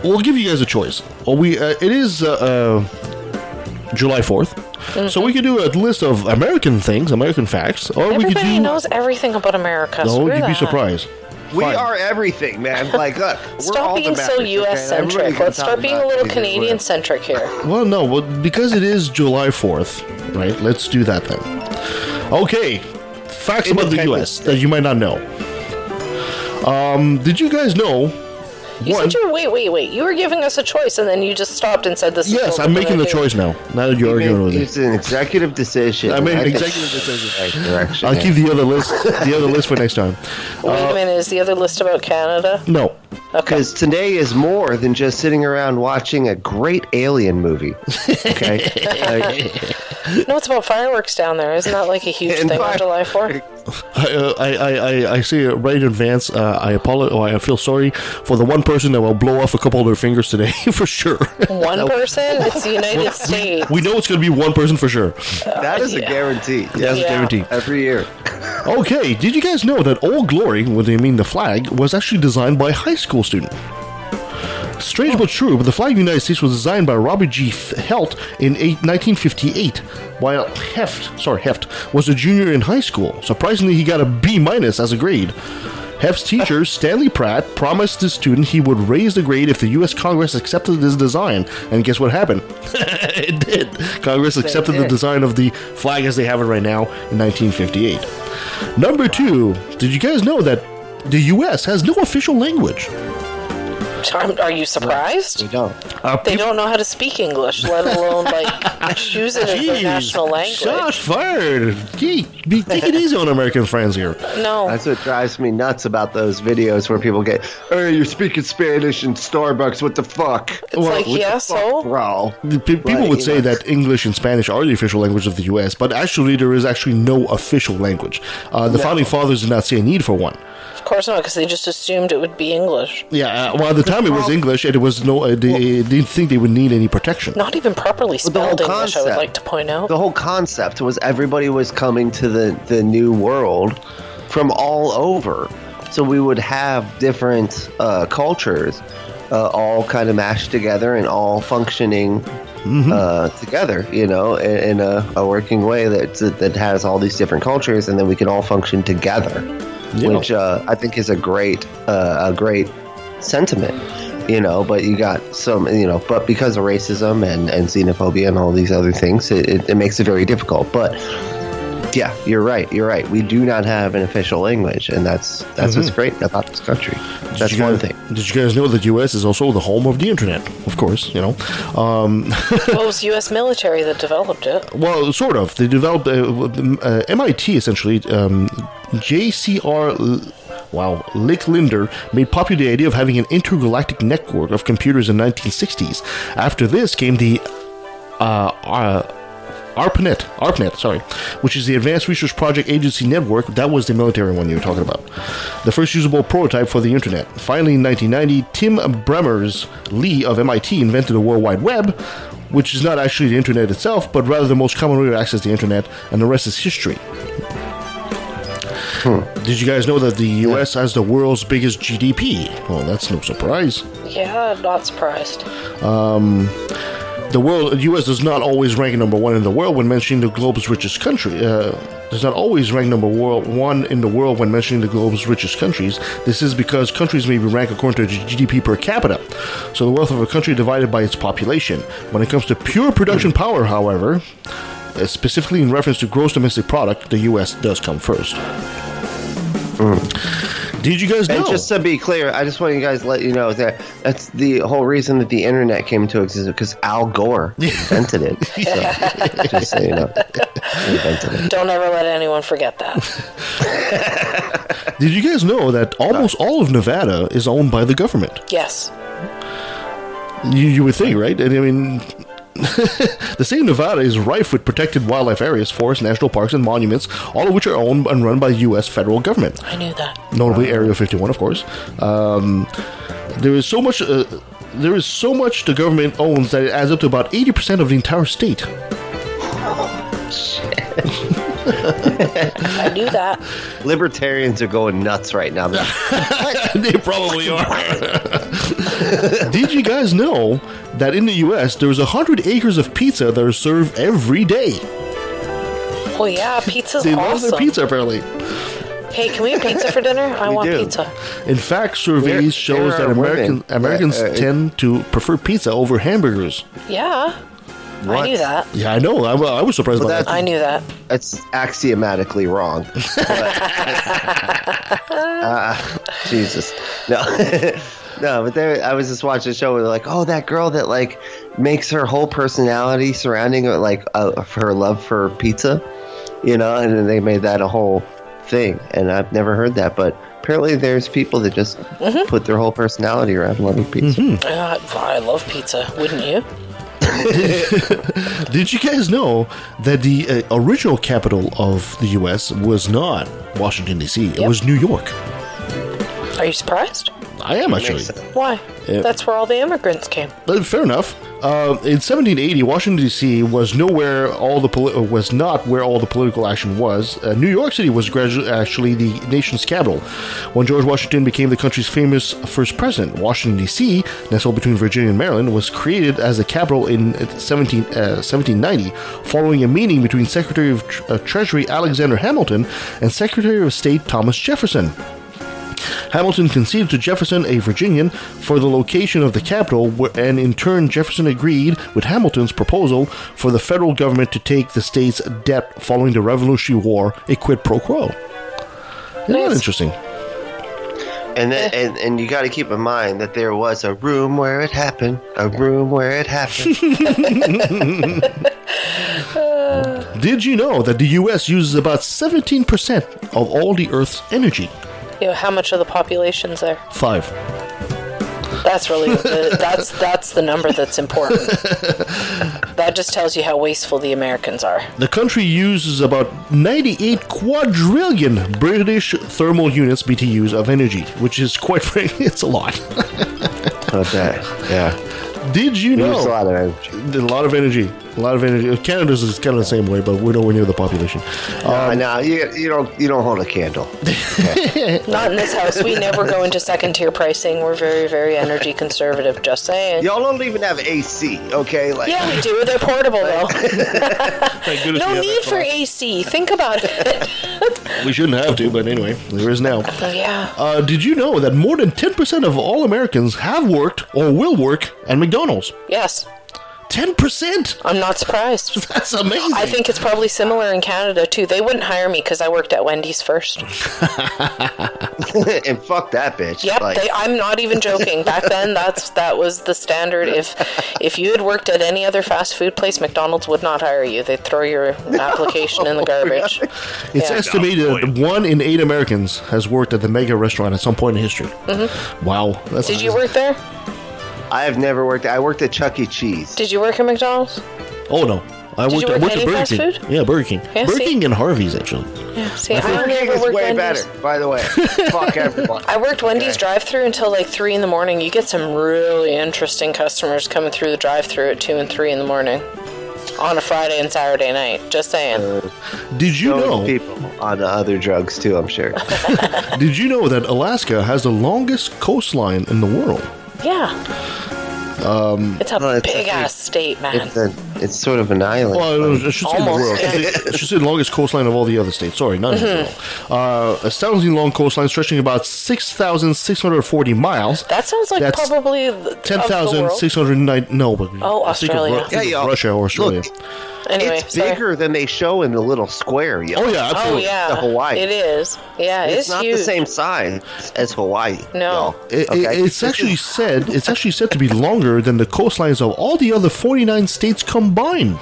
B: we'll give you guys a choice. It is July 4th. Mm-hmm. So we could do a list of American things, American facts, or
E: everybody knows everything about America.
B: No, you'd be surprised.
F: We are everything, man. Like, look,
E: stop being so U.S.-centric. Let's start being a little Canadian-centric here.
B: Well, because it is July 4th, right? Let's do that then. Okay, facts about the U.S. that you might not know. Did you guys know?
E: Wait. You were giving us a choice, and then you just stopped and said this.
B: Yes, I'm making the choice now. Now that you're arguing with me,
F: it's an executive decision.
B: I made an executive decision. I'll keep the other list for next time.
E: Wait a minute, is the other list about Canada?
B: No.
F: Because today is more than just sitting around watching a great alien movie. Okay.
E: No, it's about fireworks down there. Isn't that like a huge thing on July 4th?
B: I say right in advance. I apologize. I feel sorry for the one person that will blow off a couple of their fingers today for sure.
E: One person? It's the United States.
B: We know it's going to be one person for sure.
F: That is a guarantee.
B: That's a guarantee.
F: Every year.
B: Okay, did you guys know that Old Glory, what they mean the flag, was actually designed by a high school student? Strange but true, but the flag of the United States was designed by Robert G. Helt in 1958, while Heft was a junior in high school. Surprisingly, he got a B- as a grade. Heft's teacher, Stanley Pratt, promised the student he would raise the grade if the U.S. Congress accepted his design. And guess what happened? It did. Congress accepted the design of the flag as they have it right now in 1958. Number 2, did you guys know that the U.S. has no official language?
E: Are you surprised?
F: They don't.
E: They don't know how to speak English, let alone choose it as their national language.
B: Shots fired. Take it easy on American friends here.
E: No.
F: That's what drives me nuts about those videos where people get, "Hey, you're speaking Spanish in Starbucks. What the fuck?"
E: It's so?
F: Bro.
B: People would say that English and Spanish are the official language of the U.S., but actually there is actually no official language. The Founding Fathers did not see a need for one.
E: Of course not, because they just assumed it would be English.
B: Yeah, at the time it was English, and it was they didn't think they would need any protection.
E: Not even properly spelled English, I would like to point out.
F: The whole concept was everybody was coming to the new world from all over. So we would have different cultures all kind of mashed together and all functioning together, in a working way that has all these different cultures, and then we can all function together. Yeah. Which I think is a great sentiment, but you got some, but because of racism and xenophobia and all these other things, it makes it very difficult. But yeah, you're right. We do not have an official language, and that's what's great about this country. That's one thing.
B: Did you guys know that the U.S. is also the home of the internet? Of course,
E: Well, it was the U.S. military that developed it.
B: Well, sort of. They developed MIT essentially. J.C.R. Licklinder made popular the idea of having an intergalactic network of computers in the 1960s. After this came the ARPANET, which is the Advanced Research Project Agency Network. That was the military one you were talking about. The first usable prototype for the internet. Finally, in 1990, Tim Berners-Lee of MIT invented the World Wide Web, which is not actually the internet itself, but rather the most common way to access the internet, and the rest is history. Did you guys know that the U.S. has the world's biggest GDP? Well, that's no surprise.
E: Yeah, I'm not surprised.
B: the U.S. does not always rank number one in the world when mentioning the globe's richest country. Does not always rank number one in the world when mentioning the globe's richest countries. This is because countries may be ranked according to GDP per capita, so the wealth of a country divided by its population. When it comes to pure production power, however, specifically in reference to gross domestic product, the U.S. does come first. Did you guys know?
F: And just to be clear, I just want you guys to let you know that that's the whole reason that the internet came into existence, because Al Gore invented it. So, just so you know, he invented it.
E: Don't ever let anyone forget that.
B: Did you guys know that almost all of Nevada is owned by the government?
E: Yes.
B: You would think, right? I mean, the state of Nevada is rife with protected wildlife areas, forests, national parks, and monuments, all of which are owned and run by the U.S. federal government.
E: I knew that.
B: Notably, Area 51, of course. There is so much the government owns that it adds up to about 80% of the entire state.
E: I knew that.
F: Libertarians are going nuts right now.
B: They probably are. Did you guys know that in the U.S. there's 100 acres of pizza that are served every day?
E: Oh yeah, pizza's
B: They
E: awesome.
B: love their pizza, apparently.
E: Hey, can we have pizza for dinner? I want
F: do.
E: pizza.
B: In fact, surveys shows that Americans tend to prefer pizza over hamburgers.
E: Yeah. I knew that.
B: Yeah, I know. I was surprised by that.
E: I knew that.
F: That's axiomatically wrong. Jesus. No. No, but I was just watching a show where they're like, oh, that girl that like makes her whole personality surrounding her, like her love for pizza, and then they made that a whole thing. And I've never heard that, but apparently there's people that just put their whole personality around loving pizza.
E: I love pizza. Wouldn't you?
B: Did you guys know that the original capital of the U.S. was not Washington, D.C.? It was New York.
E: Are you surprised?
B: I am, actually.
E: Why? That's where all the immigrants came.
B: Fair enough. In 1780, Washington, D.C. was not where all the political action was. New York City was actually the nation's capital. When George Washington became the country's famous first president, Washington, D.C., nestled between Virginia and Maryland, was created as the capital in 1790, following a meeting between Secretary of Treasury Alexander Hamilton and Secretary of State Thomas Jefferson. Hamilton conceded to Jefferson, a Virginian, for the location of the capital, and in turn Jefferson agreed with Hamilton's proposal for the federal government to take the state's debt following the Revolutionary War, a quid pro quo. Isn't that interesting?
F: And you got to keep in mind that there was a room where it happened. A room where it happened.
B: Did you know that the U.S. uses about 17% of all the Earth's energy?
E: How much of the population's there?
B: 5.
E: That's really that's the number that's important. That just tells you how wasteful the Americans are.
B: The country uses about 98 quadrillion British thermal units BTUs of energy, which is quite frankly, it's a lot.
F: Okay, yeah.
B: Did you know?
F: There's a lot of energy.
B: A lot of energy. A lot of energy. Canada's is kind of the same way, but we're nowhere near the population.
F: No, you don't hold a candle. Okay.
E: Not in this house. We never go into second tier pricing. We're very, very energy conservative. Just saying.
F: Y'all don't even have AC, okay?
E: Yeah, we do. They're portable though. No need for
B: that.
E: AC. Think about it.
B: We shouldn't have to, but anyway, there is now.
E: Yeah.
B: Did you know that more than 10% of all Americans have worked or will work at McDonald's?
E: Yes.
B: 10%?
E: I'm not surprised.
B: That's amazing.
E: I think it's probably similar in Canada too. They wouldn't hire me because I worked at Wendy's first.
F: And fuck that bitch.
E: Yep, I'm not even joking. Back then, that was the standard. If you had worked at any other fast food place, McDonald's would not hire you. They'd throw your application in the garbage.
B: It's estimated that 1 in 8 Americans has worked at the mega restaurant at some point in history. Mm-hmm. Wow.
E: Did you work there?
F: I have never worked. I worked at Chuck E. Cheese.
E: Did you work at McDonald's?
B: Oh no, I worked at
E: any
B: Burger
E: fast
B: King.
E: Food?
B: Yeah, Burger King.
E: Yeah,
B: Burger King and Harvey's actually.
E: Yeah, see,
F: Burger King is way better, by the way. Fuck everyone.
E: I worked Wendy's drive-thru until like 3 in the morning. You get some really interesting customers coming through the drive-thru at 2 and 3 in the morning on a Friday and Saturday night. Just saying.
B: Did you know
F: people on other drugs too? I'm sure.
B: Did you know that Alaska has the longest coastline in the world?
E: Yeah. It's a big-ass state, man.
F: It's sort of an island.
B: Well, I should say the world. I should say the longest coastline of all the other states. Sorry, not in the world. Astoundingly long coastline stretching about 6,640 miles.
E: That sounds like
B: That's
E: probably
B: 10,609. No, but
E: Australia.
B: Russia or Australia.
F: Look,
E: Anyway,
F: it's bigger than they show in the little square.
B: Oh yeah, absolutely.
E: Oh yeah,
F: The Hawaii.
E: It is. Yeah,
F: It's not
E: huge.
F: the same size as Hawaii.
E: No.
B: It's actually said to be longer than the coastlines of all the other 49 states combined.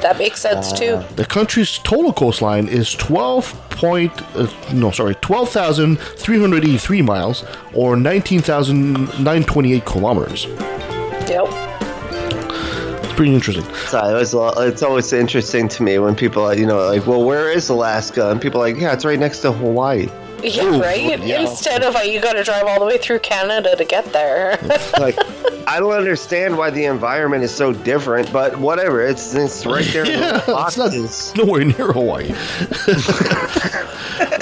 E: That makes sense too.
B: The country's total coastline is 12,383 miles, or 19,928 kilometers.
E: Yep.
B: Pretty interesting.
F: So it's always interesting to me when people are, like, well, where is Alaska? And people are like, yeah, it's right next to Hawaii.
E: Yeah,
B: Ooh,
E: right?
B: yeah.
E: Instead of you got to drive all the way through Canada to get there.
F: Like, I don't understand why the environment is so different, but whatever. It's right there in
B: Yeah,
F: the
B: it's not
F: boxes.
B: nowhere near Hawaii.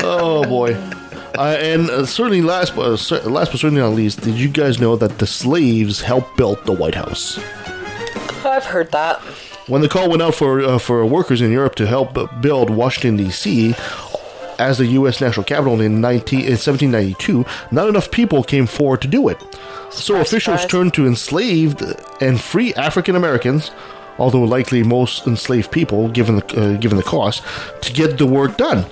B: Oh boy. And certainly last but certainly not least, did you guys know that the slaves helped build the White House?
E: I've heard that.
B: When the call went out for workers in Europe to help build Washington, D.C., as the U.S. national capital in 1792, not enough people came forward to do it. So officials turned to enslaved and free African Americans, although likely most enslaved people, given the cost, to get the work done.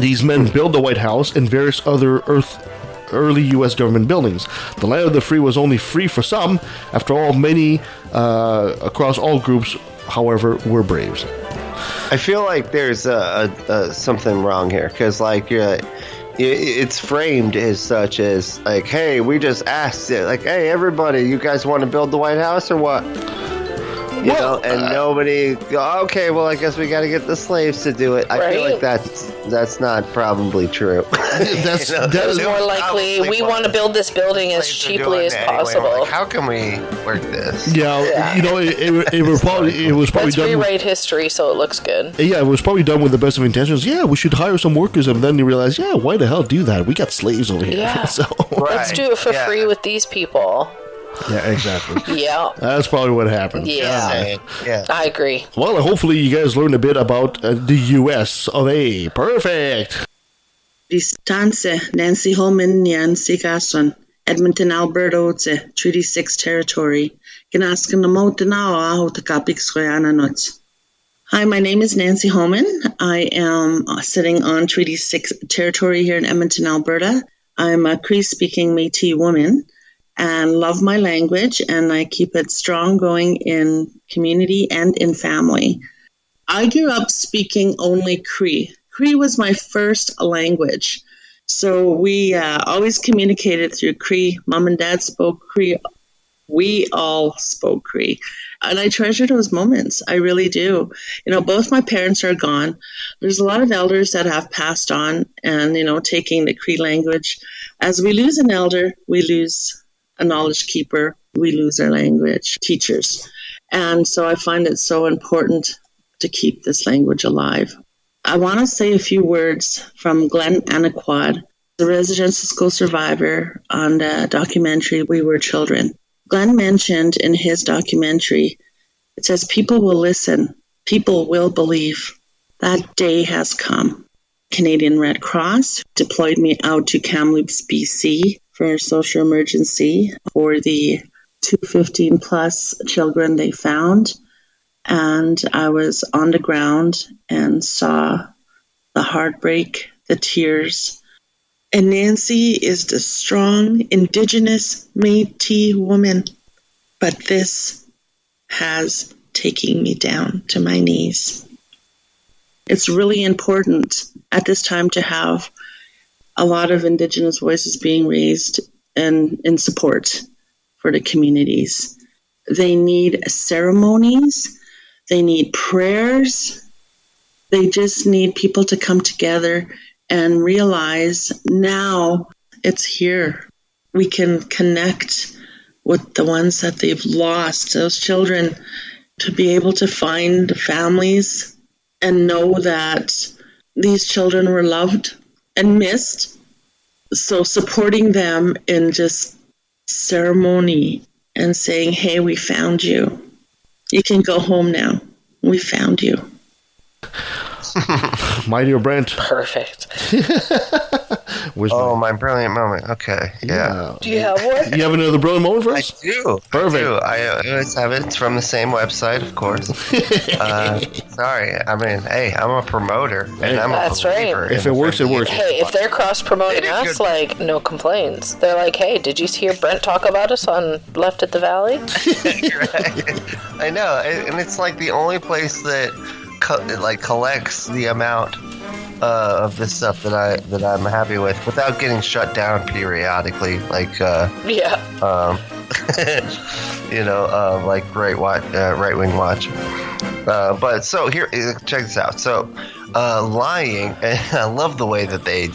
B: These men built the White House and various other early U.S. government buildings. The land of the free was only free for some. After all, many across all groups, however, were braves.
F: I feel like there's something wrong here because, like, it's framed as such as like, hey, we just asked it, like, hey, everybody, you guys want to build the White House or what? You know, and nobody. Okay, well, I guess we got to get the slaves to do it. I feel like that's not probably true.
B: That's
E: That is more likely. We want to build this building as cheaply as possible.
F: Like, how can we work this?
B: Yeah, it was probably
E: Let's
B: done.
E: rewrite history so it looks good.
B: Yeah, it was probably done with the best of intentions. Yeah, we should hire some workers, and then you realize, yeah, why the hell do that? We got slaves over here.
E: Yeah.
B: So
E: Let's do it for free with these people.
B: yeah, exactly.
E: Yeah.
B: That's probably what happened.
E: Yeah. I agree.
B: Well, hopefully you guys learned a bit about the U.S. of A. Perfect.
I: Distance Nancy Holman Nancy Gasson, Edmonton, Alberta, Treaty 6 territory. Hi, my name is Nancy Holman. I am sitting on Treaty 6 territory here in Edmonton, Alberta. I'm a Cree-speaking Métis woman and love my language, and I keep it strong going in community and in family. I grew up speaking only Cree. Cree was my first language. So we always communicated through Cree. Mom and Dad spoke Cree. We all spoke Cree. And I treasure those moments. I really do. Both my parents are gone. There's a lot of elders that have passed on and, taking the Cree language. As we lose an elder, we lose a knowledge keeper, we lose our language teachers. And so I find it so important to keep this language alive. I want to say a few words from Glenn Anaquad, the residential school survivor on the documentary We Were Children. Glenn mentioned in his documentary, it says, people will listen, people will believe. That day has come. Canadian Red Cross deployed me out to Kamloops, BC for a social emergency for the 215 plus children they found. And I was on the ground and saw the heartbreak, the tears. And Nancy is the strong, Indigenous Métis woman. But this has taken me down to my knees. It's really important at this time to have a lot of Indigenous voices being raised and in support for the communities. They need ceremonies. They need prayers. They just need people to come together and realize now it's here. We can connect with the ones that they've lost, those children, to be able to find families and know that these children were loved and missed. So supporting them in just ceremony and saying, hey, we found you. You can go home now. We found you.
B: My dear Brent.
E: Perfect.
F: My brilliant moment. Okay, yeah.
E: Do you have one?
B: You have another brilliant moment for us?
F: I do.
B: Perfect.
F: I always have it. It's from the same website, of course. Sorry. I mean, hey, I'm a promoter, and I'm
E: That's
F: a believer.
E: right.
B: If it works, it works.
E: Hey, if they're cross-promoting
F: They did
E: us,
F: good.
E: like, no complaints. They're like, hey, did you hear Brent talk about us on Left at the Valley?
F: I know, and it's like the only place that collects the amount of this stuff that I'm happy with without getting shut down periodically, like
E: Yeah.
F: like right wing watch. But so here, check this out. So lying, and I love the way that they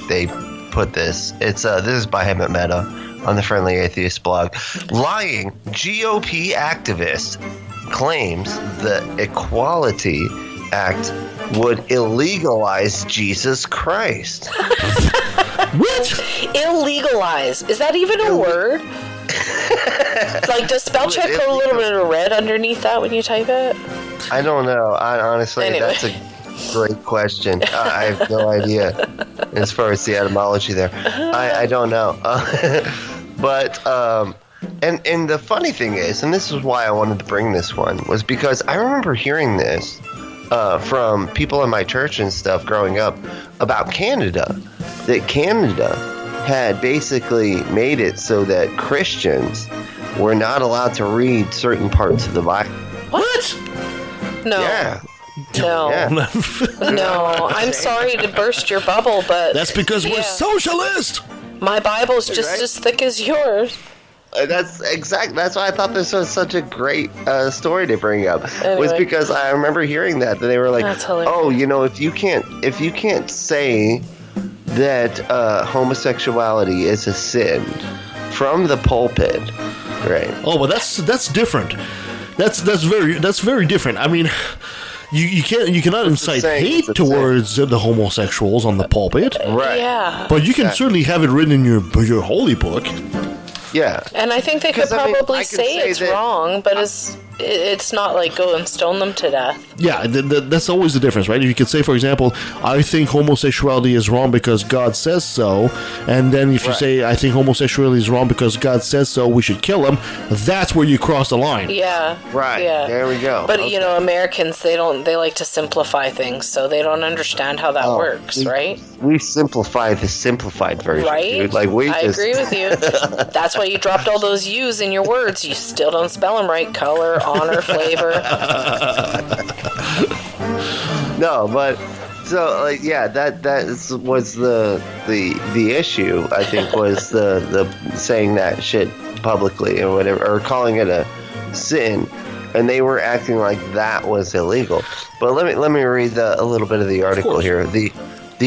F: put this. It's this is by Hemet Meta on the Friendly Atheist blog. Lying GOP activist claims the Equality Act would illegalize Jesus Christ.
B: What?
E: Illegalize. Is that even a word? Like, does spell check put a little bit of red underneath that when you type it?
F: I don't know. Honestly,
E: Anyway.
F: that's a great question. I have no idea as far as the etymology there. I don't know. But and the funny thing is, and this is why I wanted to bring this one, was because I remember hearing this from people in my church and stuff growing up about Canada, that Canada had basically made it so that Christians were not allowed to read certain parts of the Bible.
B: What?
E: No.
F: Yeah.
E: No.
F: Yeah.
E: No. I'm sorry to burst your bubble, but
B: That's because we're
E: Yeah.
B: socialist.
E: My Bible's just
F: Right?
E: as thick as yours.
F: That's why I thought this was such a great story to bring up. Was
E: Anyway.
F: because I remember hearing that they were like,
E: That's hilarious.
F: "Oh, if you can't say that homosexuality is a sin from the pulpit, right?"
B: Oh, but that's different. That's very different. I mean, you cannot incite
F: saying?
B: hate
F: What's it
B: towards the homosexuals on the pulpit,
F: Right.
E: Yeah.
B: but you can certainly have it written in your holy book.
F: Yeah.
E: And I think they could
F: 'Cause, I mean,
E: probably
F: I can
E: say
F: say
E: it's
F: that-
E: wrong, but it's not like go and stone them to death.
B: Yeah, that's always the difference, right? If you could say, for example, I think homosexuality is wrong because God says so, and then if you say, I think homosexuality is wrong because God says so, we should kill him, that's where you cross the line.
E: Yeah.
F: Right.
E: Yeah.
F: There we go.
E: But
F: Okay.
E: Americans, they like to simplify things, so they don't understand how that works, right?
F: We simplify the simplified version,
E: Right?
F: dude. Like
E: I agree with you. That's why you dropped all those U's in your words. You still don't spell them right. Color, honor, flavor.
F: No, but so that was the issue. I think was the saying that shit publicly or whatever, or calling it a sin, and they were acting like that was illegal. But let me read a little bit of the article here. The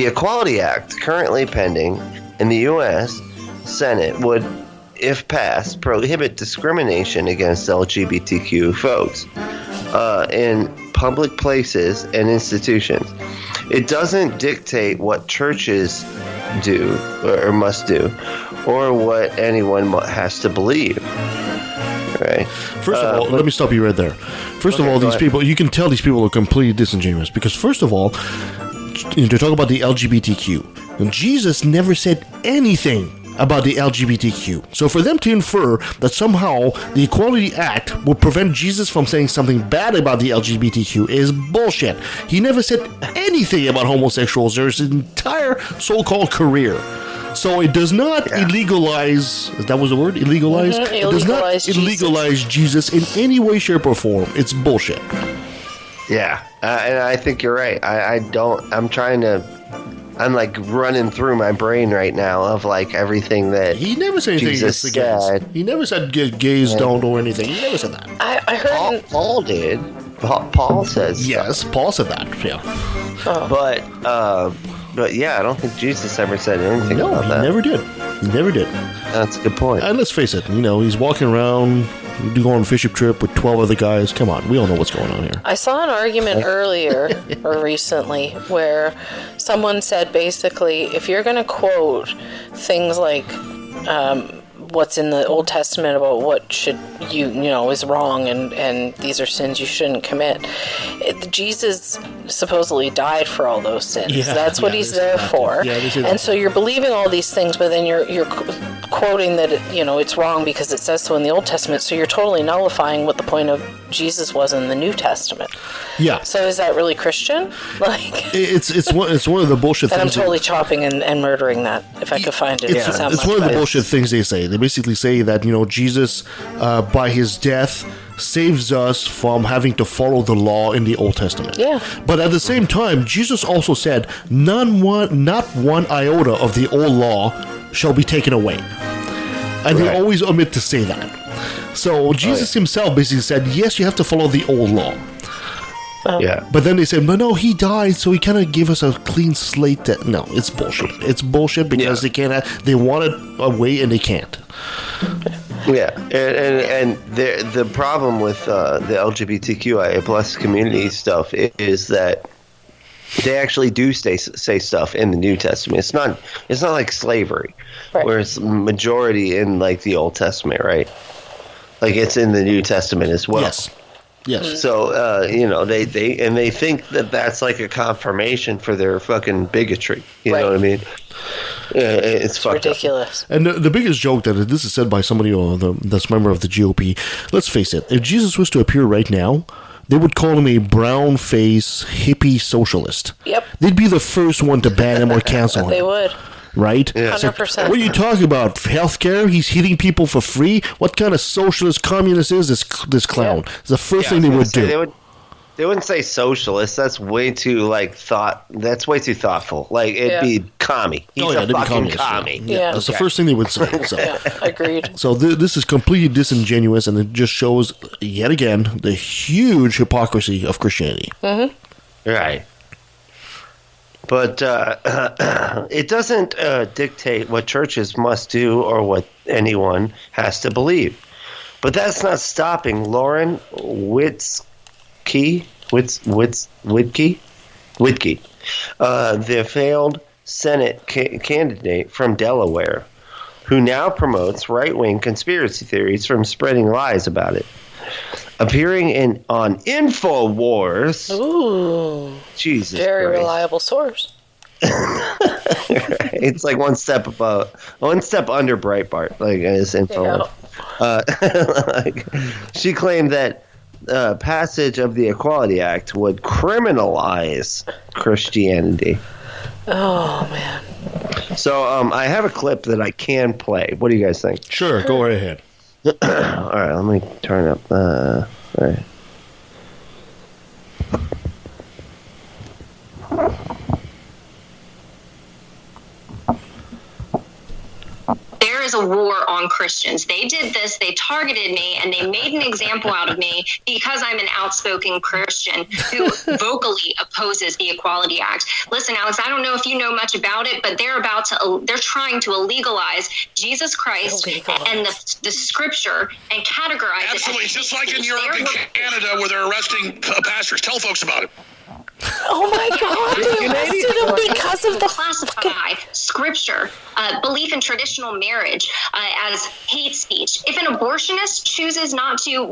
F: Equality Act currently pending in the U.S. Senate would, if passed, prohibit discrimination against LGBTQ folks in public places and institutions. It doesn't dictate what churches do or must do, or what anyone has to believe. Right.
B: First of all, let me stop you right there. First of all, these people, you can tell these people are completely disingenuous because, first of all, to talk about the LGBTQ, Jesus never said anything about the LGBTQ. So for them to infer that somehow the Equality Act will prevent Jesus from saying something bad about the LGBTQ is bullshit. He never said anything about homosexuals during his entire so-called career. So it does not illegalize, that was the word? Illegalize?
E: Mm-hmm.
B: It does not illegalize Jesus in any way, shape, or form. It's bullshit.
F: Yeah, and I think you're right. I'm like running through my brain right now of like everything that
B: he never said anything
F: Jesus
B: against the
F: said.
B: gays. He never said gays don't do anything. He never said that.
E: I heard
F: Paul did. Paul says
B: yes. Paul said that. Yeah.
F: But yeah, I don't think Jesus ever said anything about that.
B: Never did. He never did.
F: That's a good point.
B: And let's face it, he's walking around, going on a fishing trip with 12 other guys. Come on, we all know what's going on here.
E: I saw an argument earlier or recently where someone said basically if you're going to quote things like what's in the Old Testament about what should is wrong and these are sins you shouldn't commit. Jesus supposedly died for all those sins. That's what he's there for. And so you're believing all these things, but then you're quoting that it's wrong because it says so in the Old Testament. So you're totally nullifying what the point of Jesus was in the New Testament. Yeah. So is that really Christian?
B: It's one of the bullshit
E: and
B: things.
E: I'm totally chopping and murdering that if I could find it.
B: It's one of the bullshit things they say. They basically say that Jesus, by his death, saves us from having to follow the law in the Old Testament. Yeah. But at the same time, Jesus also said, not one iota of the old law shall be taken away. And they always omit to say that. So Jesus himself basically said, yes, you have to follow the old law. But then they said, but no, he died, so he kind of gave us a clean slate. No, it's bullshit. It's bullshit because they want it away and they can't.
F: Yeah, and the problem with the LGBTQIA plus community stuff is that they actually do say stuff in the New Testament. It's not like slavery, where it's majority in like the Old Testament, right? Like it's in the New Testament as well. Yes. So they think that that's like a confirmation for their fucking bigotry. You know what I mean? It's
E: ridiculous.
F: Up.
B: And the biggest joke that this is said by somebody that's a member of the GOP. Let's face it. If Jesus was to appear right now, they would call him a brown-faced hippie socialist. Yep. They'd be the first one to ban him or cancel him.
E: They would.
B: Right?
E: 100%.
B: What are you talking about? Healthcare? He's hitting people for free? What kind of socialist communist is this clown? It's the first thing they would do.
F: They wouldn't say socialist. That's way too That's way too thoughtful. Like it'd be commie. He's a fucking commie.
B: That's the first thing they would say. So.
E: Agreed.
B: So this is completely disingenuous, and it just shows yet again the huge hypocrisy of Christianity.
E: Mm-hmm.
F: Right. But it doesn't dictate what churches must do or what anyone has to believe. But that's not stopping Lauren Whitkey, the failed Senate candidate from Delaware, who now promotes right-wing conspiracy theories from spreading lies about it. Appearing on InfoWars.
E: Ooh.
F: Jesus
E: Very
F: Christ.
E: reliable source.
F: It's like one step under Breitbart, like as info. She claimed that passage of the Equality Act would criminalize Christianity.
E: Oh man.
F: So I have a clip that I can play. What do you guys think?
B: Sure, go right ahead.
F: All right, let me turn up. All right.
J: There is a war on Christians. They did this, they targeted me, and they made an example out of me because I'm an outspoken Christian who vocally opposes the Equality Act. Listen, Alex, I don't know if you know much about it, but they're trying to illegalize Jesus Christ and the scripture and categorize it.
K: Absolutely, just like in Europe and Canada where they're arresting pastors. Tell folks about it.
E: Oh my God! They arrested him because of the
J: classify scripture, belief in traditional marriage as hate speech. If an abortionist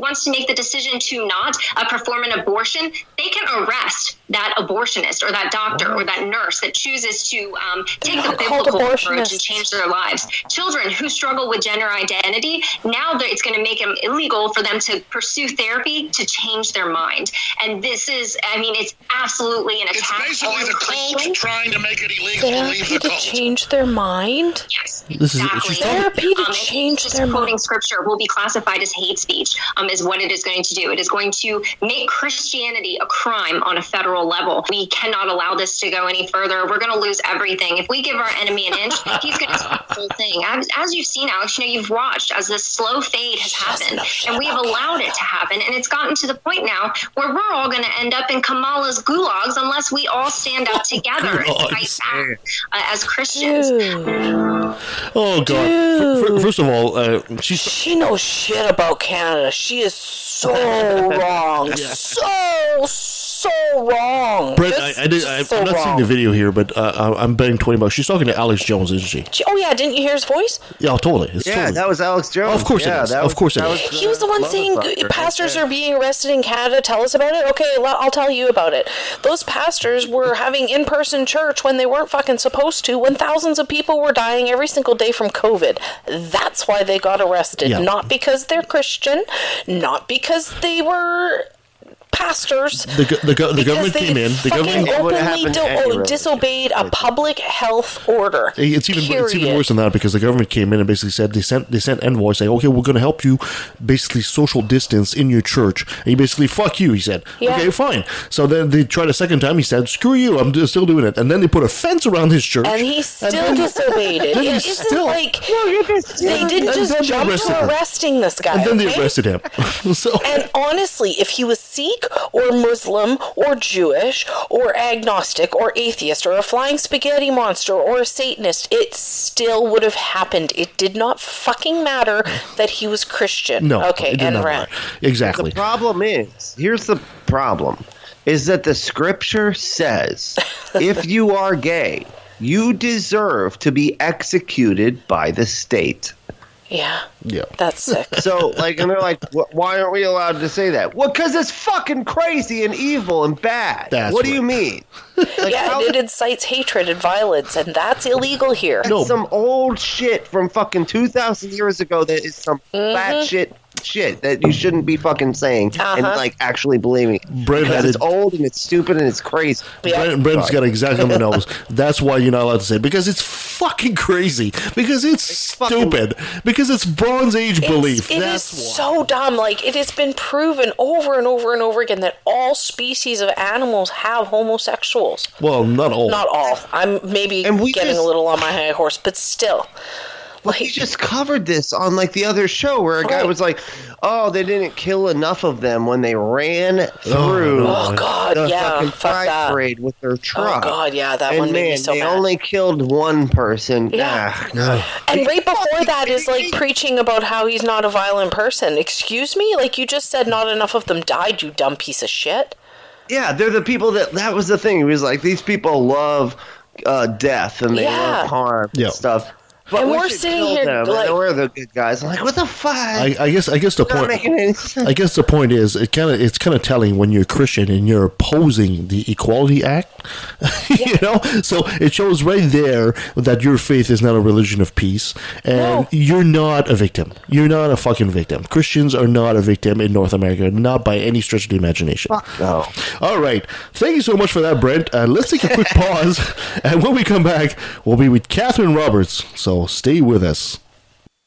J: wants to make the decision to not perform an abortion, they can arrest that abortionist or that doctor or that nurse that chooses to take the biblical approach and change their lives. Children who struggle with gender identity, now it's going to make them illegal for them to pursue therapy to change their mind. And this is, it's absolutely an attack.
K: It's basically the cult trying to make it illegal to leave the cult.
E: To change their mind?
J: Yes,
E: exactly. Therapy to change their mind.
J: Quoting scripture will be classified as hate speech, is what it is going to do. It is going to make Christianity a crime on a federal level. We cannot allow this to go any further. We're going to lose everything. If we give our enemy an inch, he's going to do the whole thing. As you've seen, Alex, you've watched as this slow fade has happened, and we have allowed it to happen, and it's gotten to the point now where we're all going to end up in Kamala's gulags unless we all stand up together and fight back as Christians.
B: Oh, God. First of all,
E: she knows shit about Canada. She is so wrong. So so wrong.
B: Brent, I'm not seeing the video here, but I'm betting $20. She's talking to Alex Jones, isn't she?
E: Oh yeah, didn't you hear his voice?
B: Yeah, totally.
F: That was Alex Jones.
B: Of course it is. Of course it is.
E: He was the one saying pastors are being arrested in Canada. Tell us about it. Okay, I'll tell you about it. Those pastors were having in-person church when they weren't fucking supposed to, when thousands of people were dying every single day from COVID. That's why they got arrested.
B: Yeah.
E: Not because they're Christian, not because they were pastors.
B: The government came in. The government
E: openly disobeyed a public health order.
B: It's even worse than that, because the government came in and basically said they sent envoys saying, okay, we're going to help you basically social distance in your church. And he basically, fuck you, he said.
E: Yeah.
B: Okay, fine. So then they tried a second time. He said, screw you, I'm still doing it. And then they put a fence around his church.
E: And he still disobeyed it. It isn't like they didn't just jump to arresting this guy.
B: And then they arrested him.
E: And honestly, if he was Sikh or Muslim or Jewish or agnostic or atheist or a flying spaghetti monster or a Satanist, it still would have happened. It did not fucking matter that he was Christian.
B: No.
E: Okay, and Brent.
B: Exactly.
F: The problem here's the problem, is that the scripture says if you are gay, you deserve to be executed by the state.
E: Yeah.
B: Yeah.
E: That's sick.
F: So, and they're like, why aren't we allowed to say that? Well, because it's fucking crazy and evil and bad. What do you mean?
E: It incites hatred and violence, and that's illegal here.
F: That's some old shit from fucking 2,000 years ago that is some bad shit that you shouldn't be fucking saying and actually believing it. Because it's old and it's stupid and it's crazy.
B: Brent's got exactly on the nose. That's why you're not allowed to say it, because it's fucking crazy, because it's stupid, because it's Bronze Age belief.
E: That's why. So dumb. It has been proven over and over and over again that all species of animals have homosexuals.
B: Well, not all.
E: Not all. I'm maybe getting a little on my high horse, but still.
F: We just covered this on the other show where a guy was like, "Oh, they didn't kill enough of them when they ran through the fucking pride parade with their truck."
E: Oh God, yeah, that one made me so mad.
F: They only killed one person.
E: Yeah. And right before that is preaching about how he's not a violent person. Excuse me? You just said not enough of them died, you dumb piece of shit.
F: Yeah, they're the people that was the thing. He was like, these people love death and they love harm and stuff. But
E: and we're sitting here
F: we're the good guys. I'm like, what the fuck?
B: I guess the point. I guess the point is it's kind of telling when you're Christian and you're opposing the Equality Act. So it shows right there that your faith is not a religion of peace, and you're not a victim. You're not a fucking victim. Christians are not a victim in North America, not by any stretch of the imagination.
F: Fuck no.
B: All right, thank you so much for that, Brent. Let's take a quick pause, and when we come back, we'll be with Katherine Roberts. So stay with us.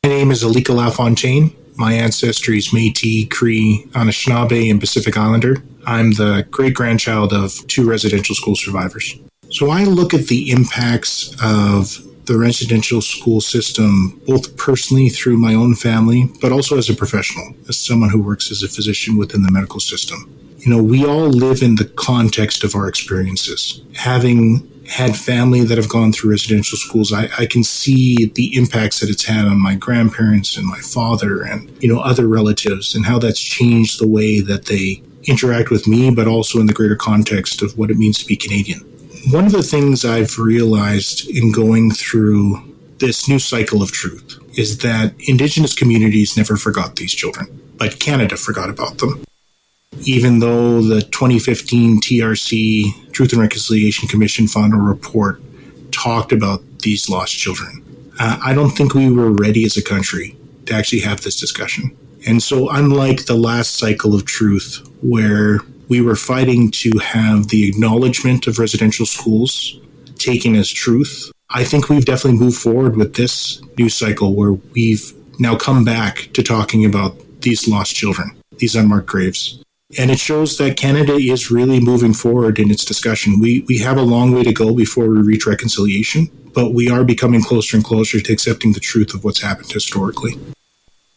L: My name is Alika LaFontaine. My ancestry is Métis, Cree, Anishinaabe, and Pacific Islander. I'm the great-grandchild of 2 residential school survivors. So I look at the impacts of the residential school system, both personally through my own family, but also as a professional, as someone who works as a physician within the medical system. We all live in the context of our experiences. Having had family that have gone through residential schools, I can see the impacts that it's had on my grandparents and my father and, other relatives, and how that's changed the way that they interact with me, but also in the greater context of what it means to be Canadian. One of the things I've realized in going through this new cycle of truth is that Indigenous communities never forgot these children, but Canada forgot about them. Even though the 2015 TRC, Truth and Reconciliation Commission final report talked about these lost children, I don't think we were ready as a country to actually have this discussion. And so unlike the last cycle of truth, where we were fighting to have the acknowledgement of residential schools taken as truth, I think we've definitely moved forward with this new cycle where we've now come back to talking about these lost children, these unmarked graves. And it shows that Canada is really moving forward in its discussion. We have a long way to go before we reach reconciliation, but we are becoming closer and closer to accepting the truth of what's happened historically.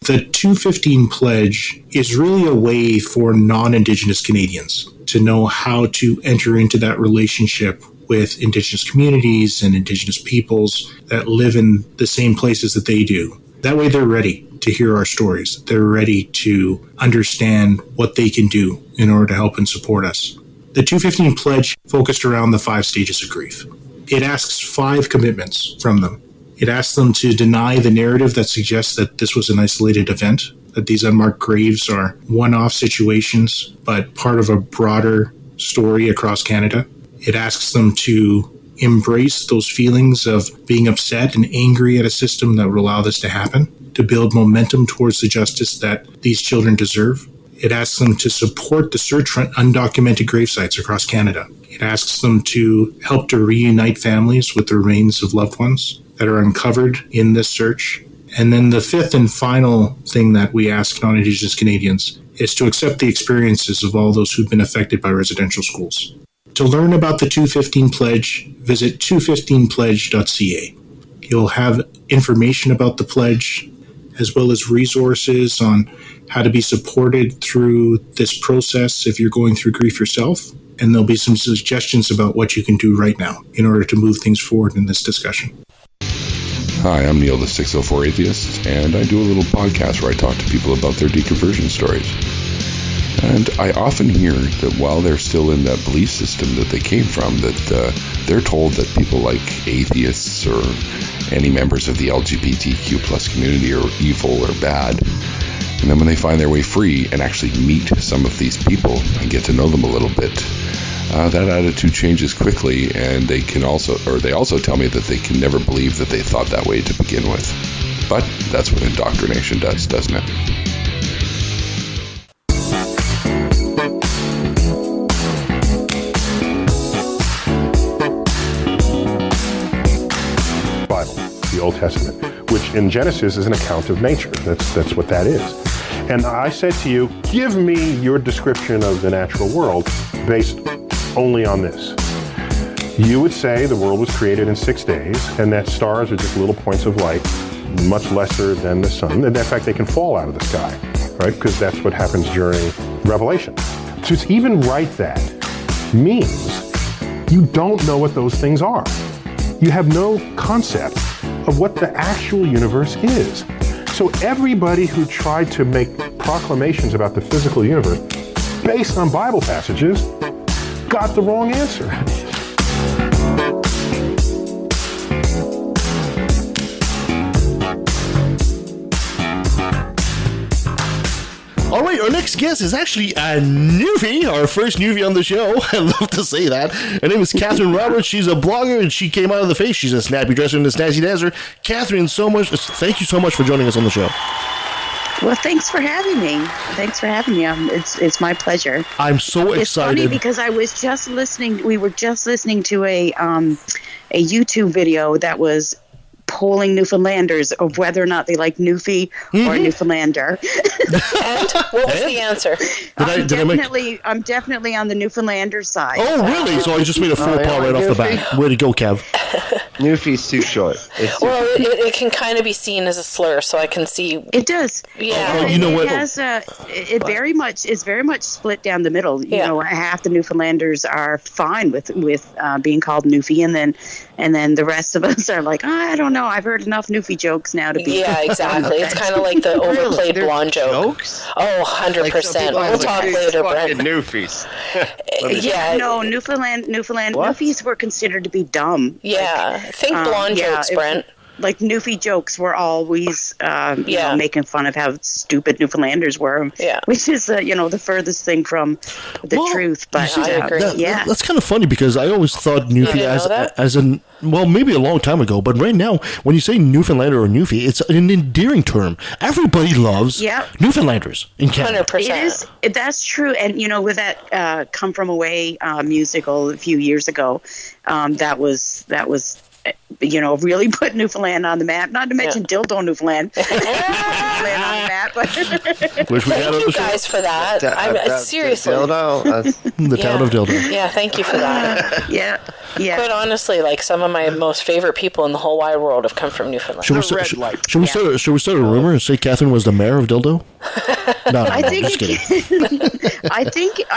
L: The 215 Pledge is really a way for non-Indigenous Canadians to know how to enter into that relationship with Indigenous communities and Indigenous peoples that live in the same places that they do. That way they're ready to hear our stories. They're ready to understand what they can do in order to help and support us. The 215 Pledge focused around the 5 stages of grief. It asks 5 commitments from them. It asks them to deny the narrative that suggests that this was an isolated event, that these unmarked graves are one-off situations, but part of a broader story across Canada. It asks them to embrace those feelings of being upset and angry at a system that would allow this to happen, to build momentum towards the justice that these children deserve. It asks them to support the search for undocumented gravesites across Canada. It asks them to help to reunite families with the remains of loved ones that are uncovered in this search. And then the 5th and final thing that we ask non-Indigenous Canadians is to accept the experiences of all those who've been affected by residential schools. To learn about the 215 Pledge, visit 215pledge.ca. You'll have information about the pledge, as well as resources on how to be supported through this process if you're going through grief yourself. And there'll be some suggestions about what you can do right now in order to move things forward in this discussion.
M: Hi, I'm Neil, the 604 Atheist, and I do a little podcast where I talk to people about their deconversion stories. And I often hear that while they're still in that belief system that they came from, that they're told that people like atheists or any members of the LGBTQ plus community are evil or bad. And then when they find their way free and actually meet some of these people and get to know them a little bit, that attitude changes quickly, and they also tell me that they can never believe that they thought that way to begin with. But that's what indoctrination does, doesn't it?
N: The Old Testament, which in Genesis is an account of nature. That's what that is. And I said to you, give me your description of the natural world based only on this. You would say the world was created in 6 days, and that stars are just little points of light, much lesser than the sun. And in fact, they can fall out of the sky, right? Because that's what happens during Revelation. So to even write that means you don't know what those things are. You have no concept of what the actual universe is. So everybody who tried to make proclamations about the physical universe based on Bible passages got the wrong answer.
B: All right, our next guest is actually a newbie, our first newbie on the show. I love to say that. Her name is Katherine Roberts. She's a blogger, and she came out of the face. She's a snappy dresser and a snazzy dancer. Katherine, thank you so much for joining us on the show.
O: Well, thanks for having me. It's my pleasure.
B: I'm so excited.
O: It's funny because I was just listening. We were just listening to a YouTube video that was polling Newfoundlanders of whether or not they like Newfie or Newfoundlander.
E: And what was the answer?
O: I'm definitely on the Newfoundlander side.
B: Oh, really? So I just made a faux pas right off the bat. Way to go, Kev.
F: Newfie's too short.
E: It can kind of be seen as a slur, so I can see.
O: It does.
E: Yeah.
B: You know what?
O: It very much split down the middle. You know, half the Newfoundlanders are fine with being called Newfie, and then the rest of us are like, I don't know. I've heard enough Newfie jokes now to be.
E: Yeah, exactly. It's kind of like the overplayed blonde joke. Oh, 100%. We'll talk later, Brent.
F: Newfies.
O: No, Newfoundland Newfies were considered to be dumb.
E: Yeah, think blonde jokes, Brent.
O: Like Newfie jokes were always, making fun of how stupid Newfoundlanders were. Yeah, which is the furthest thing from the truth. But
E: I agree.
B: That's kind of funny because I always thought Newfie maybe a long time ago, but right now when you say Newfoundlander or Newfie, it's an endearing term. Everybody loves Newfoundlanders in Canada.
E: 100%.
O: That's true, and with that Come From Away musical a few years ago, that was. Really put Newfoundland on the map. Not to mention Dildo Newfoundland. Newfoundland on the map.
E: Thank you guys for that. Seriously.
F: Dildo.
B: The town of Dildo.
E: Yeah, thank you for that.
O: Yeah. Yeah.
E: Quite honestly, like some of my most favorite people in the whole wide world have come from Newfoundland.
B: Should we start a rumor and say Catherine was the mayor of Dildo? No,
O: I think
B: just kidding.
O: I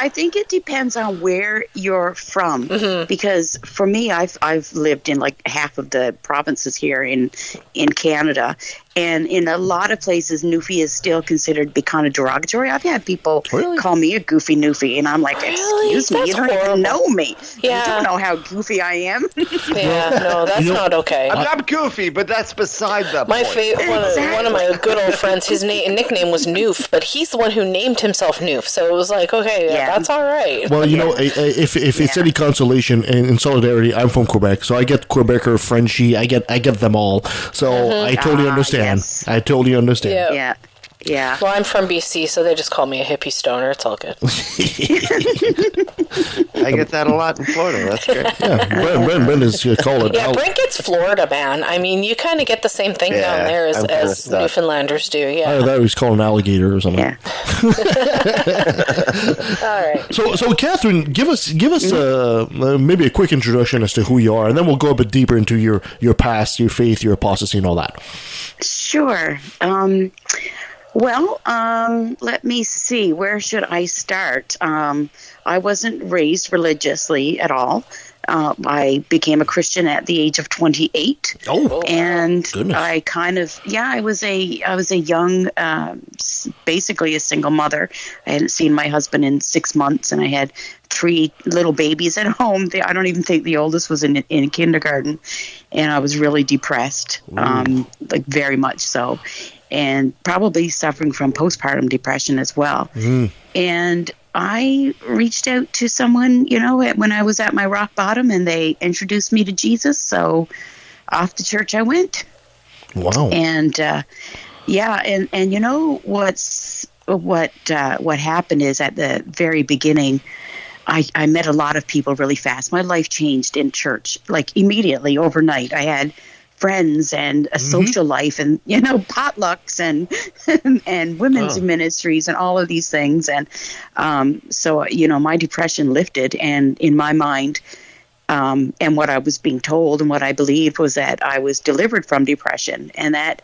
O: think it depends on where you're from, because for me, I've lived in like half of the provinces here in Canada, and in a lot of places, Newfie is still considered to be kind of derogatory. I've had people call me a goofy Newfie, and I'm like, excuse me, you don't even know me.
E: Yeah.
O: You don't know how goofy I am.
E: Yeah, no, that's not okay.
F: I'm goofy, but that's beside the
E: My
F: point.
E: one of my good old friends, his nickname was Noof, but he's the one who named himself Noof, so it was like, okay, that's all right.
B: Well, you know, if it's any consolation in solidarity, I'm from Quebec, so I get Quebecer, Frenchie, I get them all. So I totally understand.
O: Yes.
B: I totally understand.
O: Yeah.
E: Well, I'm from BC, so they just call me a hippie stoner. It's all good.
F: I get that a lot in Florida. That's great.
B: Yeah, Brent is call it.
E: Yeah, Brent gets Florida, man. I mean, you kind of get the same thing down there as Newfoundlanders do. Yeah.
B: I thought he was called an alligator or something.
O: Yeah.
E: All right.
B: So Catherine, give us maybe a quick introduction as to who you are, and then we'll go a bit deeper into your past, your faith, your apostasy, and all that.
O: Sure. Let me see. Where should I start? I wasn't raised religiously at all. I became a Christian at the age of 28.
B: Oh,
O: and
B: goodness.
O: I was a young, basically a single mother. I hadn't seen my husband in 6 months, and I had 3 little babies at home. I don't even think the oldest was in kindergarten, and I was really depressed, like very much so, and probably suffering from postpartum depression as well. And I reached out to someone, when I was at my rock bottom, and they introduced me to Jesus. So off to church I went.
B: Wow.
O: And and you know what happened is at the very beginning, I met a lot of people really fast. My life changed in church, like immediately overnight. I had friends and a social life, and potlucks and women's ministries and all of these things, and so my depression lifted, and in my mind, and what I was being told and what I believed was that I was delivered from depression, and that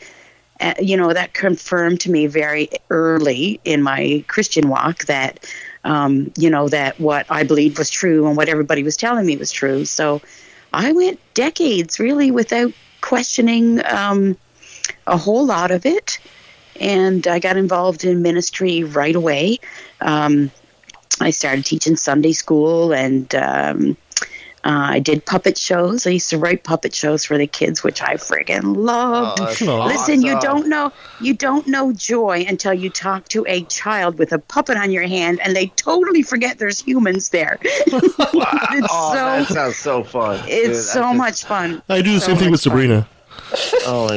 O: that confirmed to me very early in my Christian walk that that what I believed was true and what everybody was telling me was true. So I went decades really without questioning a whole lot of it, and I got involved in ministry right away. I started teaching Sunday school, and I did puppet shows. I used to write puppet shows for the kids, which I friggin' loved. Listen, you don't know joy until you talk to a child with a puppet on your hand, and they totally forget there's humans there.
F: That sounds so fun.
O: It's much fun.
B: I do the same thing with Sabrina.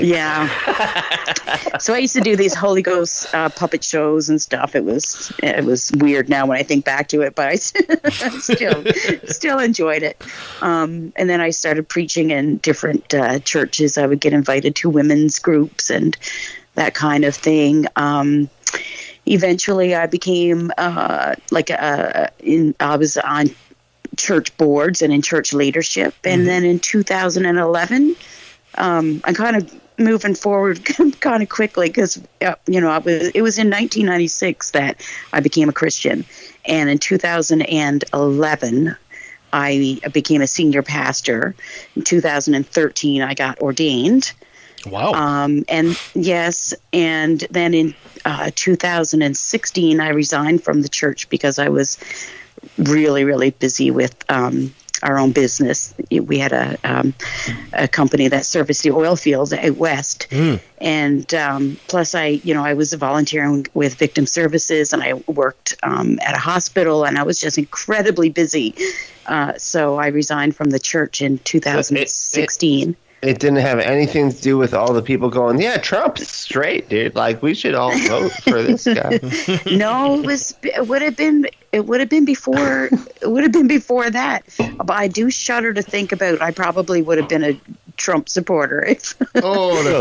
O: Yeah. So I used to do these Holy Ghost puppet shows and stuff. It was weird now when I think back to it, but I still enjoyed it. And then I started preaching in different churches. I would get invited to women's groups and that kind of thing. Eventually, I became I was on church boards and in church leadership, and then in 2011. I'm kind of moving forward kind of quickly because, it was in 1996 that I became a Christian. And in 2011, I became a senior pastor. In 2013, I got ordained.
B: Wow.
O: And then in 2016, I resigned from the church because I was really, really busy with our own business. We had a company that serviced the oil fields out west, and plus I was volunteering with victim services, and I worked at a hospital, and I was just incredibly busy. So I resigned from the church in 2016.
F: It didn't have anything to do with all the people going, yeah, Trump's straight, dude. Like, we should all vote for this guy.
O: No, it would have been before that. But I do shudder to think about. I probably would have been a Trump supporter.
B: Oh, no.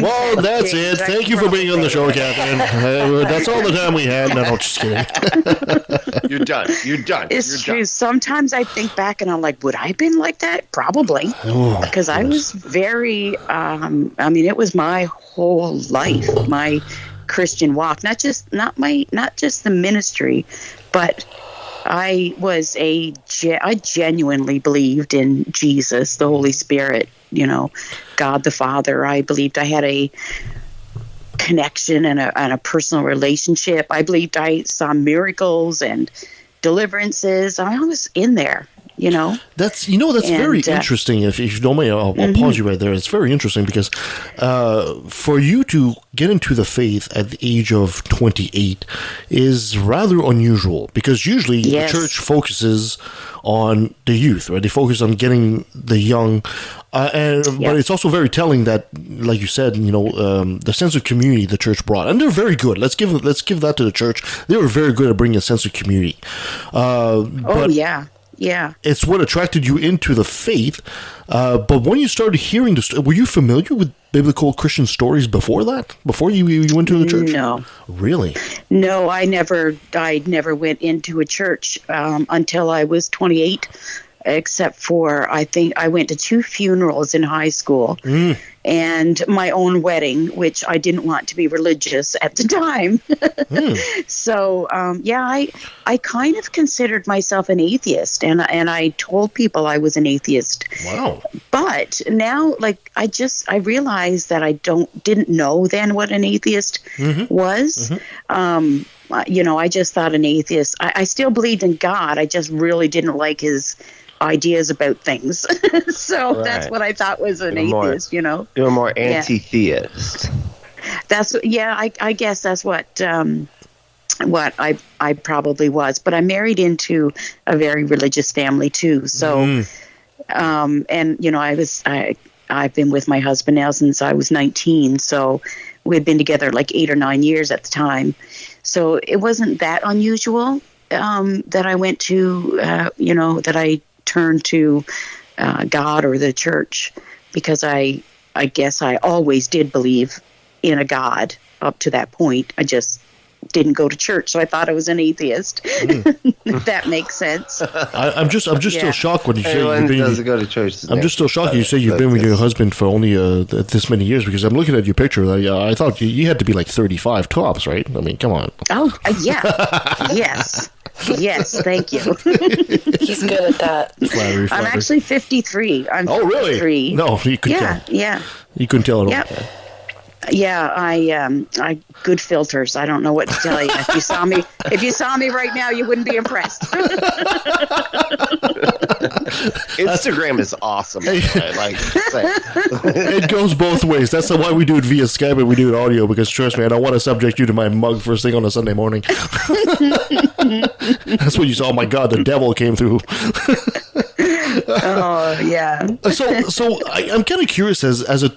B: Well, that's it. Thank you for being on the show, Catherine. That's all the time we had. No, just kidding.
F: You're done.
O: It's true. Sometimes I think back and I'm like, would I have been like that? Probably. Because I was very, it was my whole life, my Christian walk, not just the ministry, but I genuinely believed in Jesus, the Holy Spirit, God the Father. I believed I had a connection and a personal relationship. I believed I saw miracles and deliverances. I was in there.
B: That's very interesting. If you don't mind, I'll pause you right there. It's very interesting because for you to get into the faith at the age of 28 is rather unusual, because usually the church focuses on the youth, right? They focus on getting the young, but it's also very telling that, like you said, the sense of community the church brought, and they're very good. Let's give that to the church. They were very good at bringing a sense of community.
O: Yeah.
B: It's what attracted you into the faith. But when you started hearing this, were you familiar with biblical Christian stories before that? Before you went to the church?
O: No.
B: Really?
O: No, I never went into a church until I was 28, except for, I think I went to 2 funerals in high school and my own wedding, which I didn't want to be religious at the time. So, I kind of considered myself an atheist, and I told people I was an atheist.
B: Wow.
O: But now, I realized that I didn't know then what an atheist was. I just thought an atheist, I still believed in God. I just really didn't like his ideas about things. So that's what I thought was an atheist,
F: You're more anti-theist.
O: That's, I guess that's what I probably was. But I married into a very religious family too. So, I've been with my husband now since I was 19. So we'd been together like 8 or 9 years at the time. So it wasn't that unusual that I went to, that I turned to God or the church, because I guess I always did believe in a God up to that point. I just didn't go to church, so I thought I was an atheist. If that makes sense.
B: I'm just still shocked when you say
F: doesn't go to church.
B: I'm just still shocked you say you've been with your husband for only this many years, because I'm looking at your picture. I thought you had to be like 35 tops, right? I mean, come on.
O: Oh, yeah. Yes, thank you.
E: He's good at that.
B: Flattery.
O: I'm actually 53.
B: Oh, really?
O: 53.
B: No, you couldn't tell.
O: Yeah.
B: You couldn't tell at all.
O: Yep. Yeah, I good filters. I don't know what to tell you. If you saw me right now, you wouldn't be impressed.
F: Instagram is awesome.
B: It goes both ways. That's why we do it via Skype and we do it audio, because trust me, I don't want to subject you to my mug first thing on a Sunday morning. That's what you saw. Oh my God, the devil came through.
O: Oh yeah.
B: So I'm kind of curious as a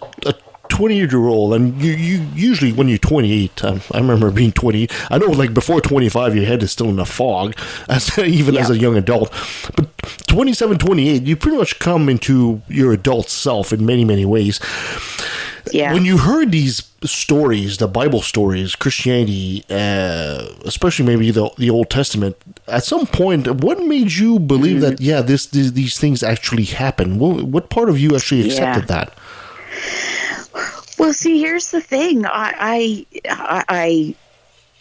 B: 20-year-old, and you usually when you're 28, I remember being 28. I know, like before 25, your head is still in a fog, as a young adult. But 27, 28, you pretty much come into your adult self in many, many ways.
O: Yeah.
B: When you heard these stories, the Bible stories, Christianity, especially maybe the Old Testament, at some point, what made you believe that these things actually happen? What part of you actually accepted that?
O: Well, see, here's the thing. I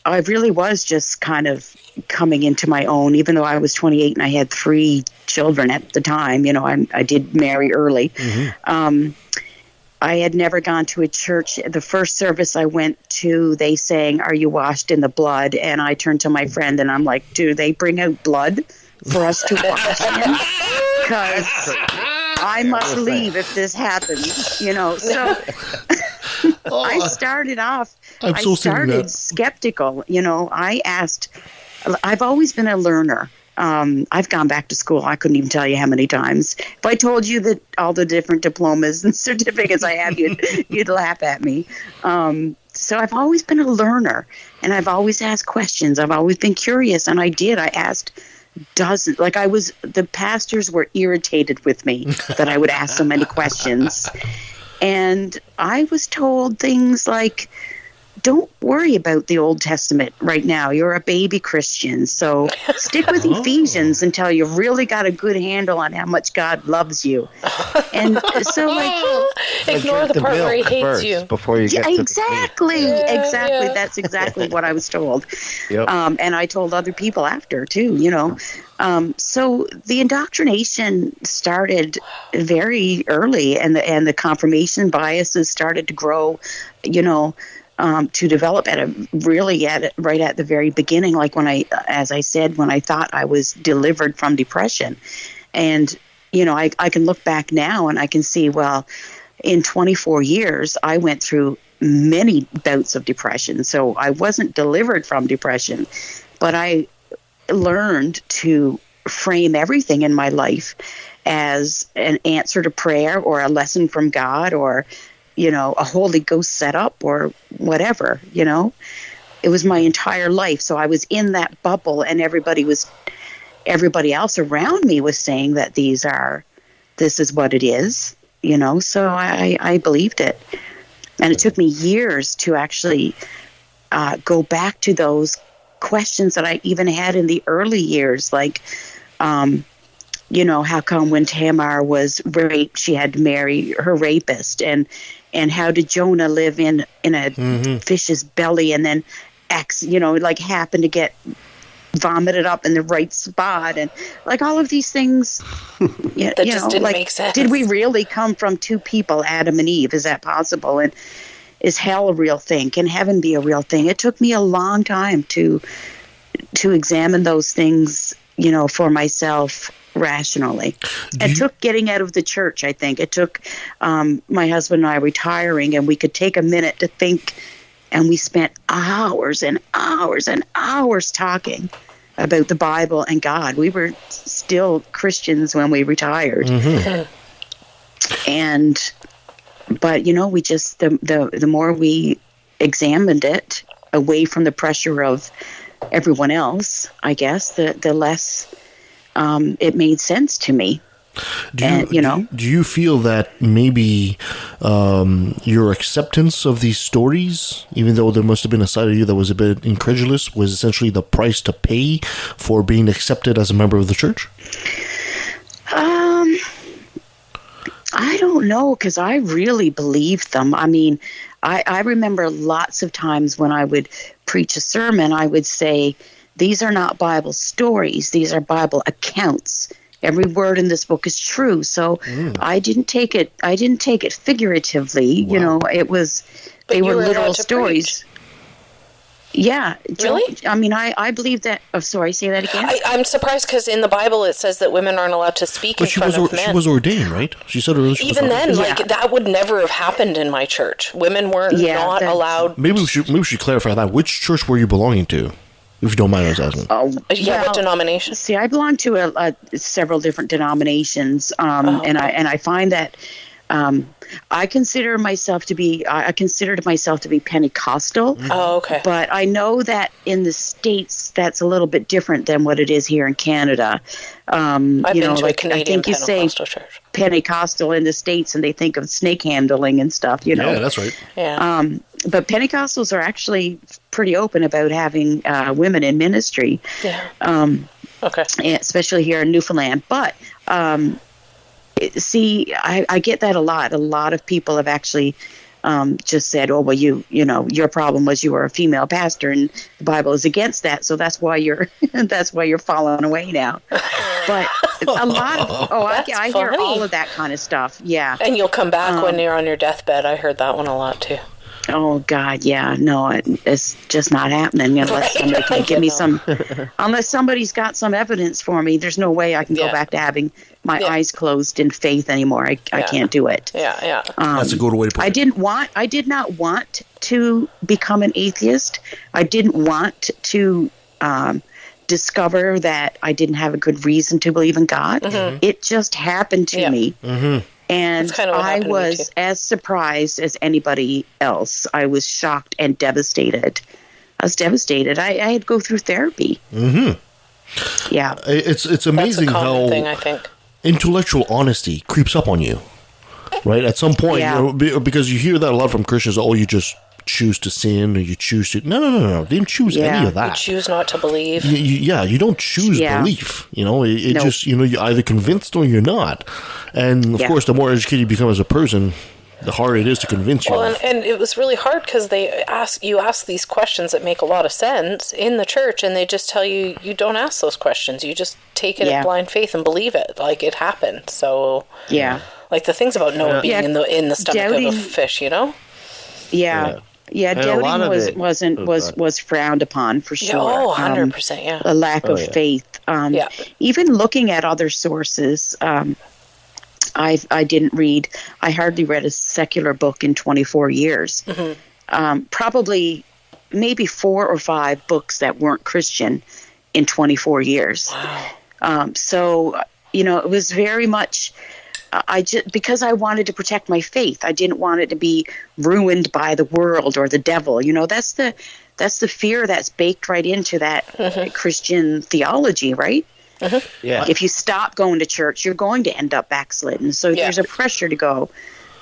O: really was just kind of coming into my own, even though I was 28 and I had 3 children at the time. I did marry early. I had never gone to a church. The first service I went to, they sang, "Are you washed in the blood?" And I turned to my friend and I'm like, "Do they bring out blood for us to wash in? Because I must leave if this happens." So I started off, I started skeptical. I asked, I've always been a learner. I've gone back to school. I couldn't even tell you how many times. If I told you that all the different diplomas and certificates I have, you'd laugh at me. So I've always been a learner, and I've always asked questions. I've always been curious, and I asked dozens. Like the pastors were irritated with me that I would ask so many questions. And I was told things like, don't worry about the Old Testament right now. You're a baby Christian, so stick with Ephesians until you've really got a good handle on how much God loves you. And so,
E: ignore the part where he hates you
F: before you get
O: exactly.
E: Yeah.
O: That's exactly what I was told.
F: Yep.
O: And I told other people after too. You know, so the indoctrination started very early, and the confirmation biases started to grow. You know. To develop right at the very beginning, like as I said, when I thought I was delivered from depression. And, you know, I can look back now and I can see, well, in 24 years, I went through many bouts of depression. So I wasn't delivered from depression, but I learned to frame everything in my life as an answer to prayer or a lesson from God or, you know, a Holy Ghost setup or whatever, you know. It was my entire life. So I was in that bubble, and everybody else around me was saying that this is what it is, you know. So I believed it. And it took me years to actually go back to those questions that I even had in the early years, like, you know, how come when Tamar was raped, she had to marry her rapist? And how did Jonah live in a fish's belly and then happened to get vomited up in the right spot? And like all of these things,
E: that just didn't make sense.
O: Did we really come from two people, Adam and Eve? Is that possible? And is hell a real thing? Can heaven be a real thing? It took me a long time to examine those things, you know, for myself rationally. It took getting out of the church, I think. It took my husband and I retiring, and we could take a minute to think, and we spent hours and hours and hours talking about the Bible and God. We were still Christians when we retired. But you know, we just the more we examined it away from the pressure of everyone else, I guess, the less it made sense to me.
B: Do you feel that maybe your acceptance of these stories, even though there must have been a side of you that was a bit incredulous, was essentially the price to pay for being accepted as a member of the church?
O: I don't know, because I really believed them. I mean, I remember lots of times when I would preach a sermon, I would say, these are not Bible stories. These are Bible accounts. Every word in this book is true. So I didn't take it figuratively. Wow. You know, they were literal stories. Preach. Yeah.
E: Really?
O: I mean, I believe that. Oh, sorry, say that again.
E: I'm surprised because in the Bible it says that women aren't allowed to speak in front of men.
B: She was ordained, right? She said earlier.
E: Even then, that would never have happened in my church. Women weren't not allowed.
B: Maybe we should clarify that. Which church were you belonging to? If you don't mind us asking.
E: What denomination?
O: See, I belong to several different denominations, and I find that I considered myself to be Pentecostal.
E: Oh, okay.
O: But I know that in the States that's a little bit different than what it is here in Canada.
E: I've been to a Canadian
O: I think you say
E: church.
O: Pentecostal in the States, and they think of snake handling and stuff. You know.
B: Yeah, that's right.
E: Yeah.
O: But Pentecostals are actually pretty open about having women in ministry.
E: Yeah. Okay.
O: Especially here in Newfoundland. But see, I get that a lot. A lot of people have actually just said, "Oh, well, you know, your problem was you were a female pastor, and the Bible is against that, so that's why you're falling away now." But a lot of I hear all of that kind of stuff. Yeah.
E: And you'll come back when you're on your deathbed. I heard that one a lot too.
O: Oh God, yeah, no, it's just not happening unless somebody can give me unless somebody's got some evidence for me. There's no way I can go back to having my eyes closed in faith anymore. I can't do it.
E: Yeah.
B: That's a good way to put it.
O: I did not want to become an atheist. I didn't want to discover that I didn't have a good reason to believe in God. Mm-hmm. It just happened to me. Mm-hmm. And I was as surprised as anybody else. I was shocked and devastated. I had to go through therapy.
B: Mm-hmm.
O: Yeah.
B: It's amazing
E: That's a common
B: how
E: thing, I think.
B: intellectual honesty creeps up on you, right? At some point,
O: Yeah.
B: because you hear that a lot from Christians. Oh, you just choose to sin, or you choose to no. They didn't choose any of that.
E: You choose not to believe.
B: You don't choose belief. It just you're either convinced or you're not. And of course, the more educated you become as a person, the harder it is to convince you.
E: Well, and it was really hard because they ask these questions that make a lot of sense in the church, and they just tell you don't ask those questions. You just take it in blind faith and believe it, like it happened. So like the things about Noah being in the stomach of a fish,
O: doubting was frowned upon for sure.
E: 100%,
O: a lack of faith. Even looking at other sources, I didn't read. I hardly read a secular book in 24 years. Probably, maybe 4 or 5 books that weren't Christian in 24 years. Wow. So it was very much. Because I wanted to protect my faith. I didn't want it to be ruined by the world or the devil. That's the fear that's baked right into that Christian theology, right?
F: Yeah.
O: If you stop going to church, you're going to end up backslidden. So there's a pressure to go.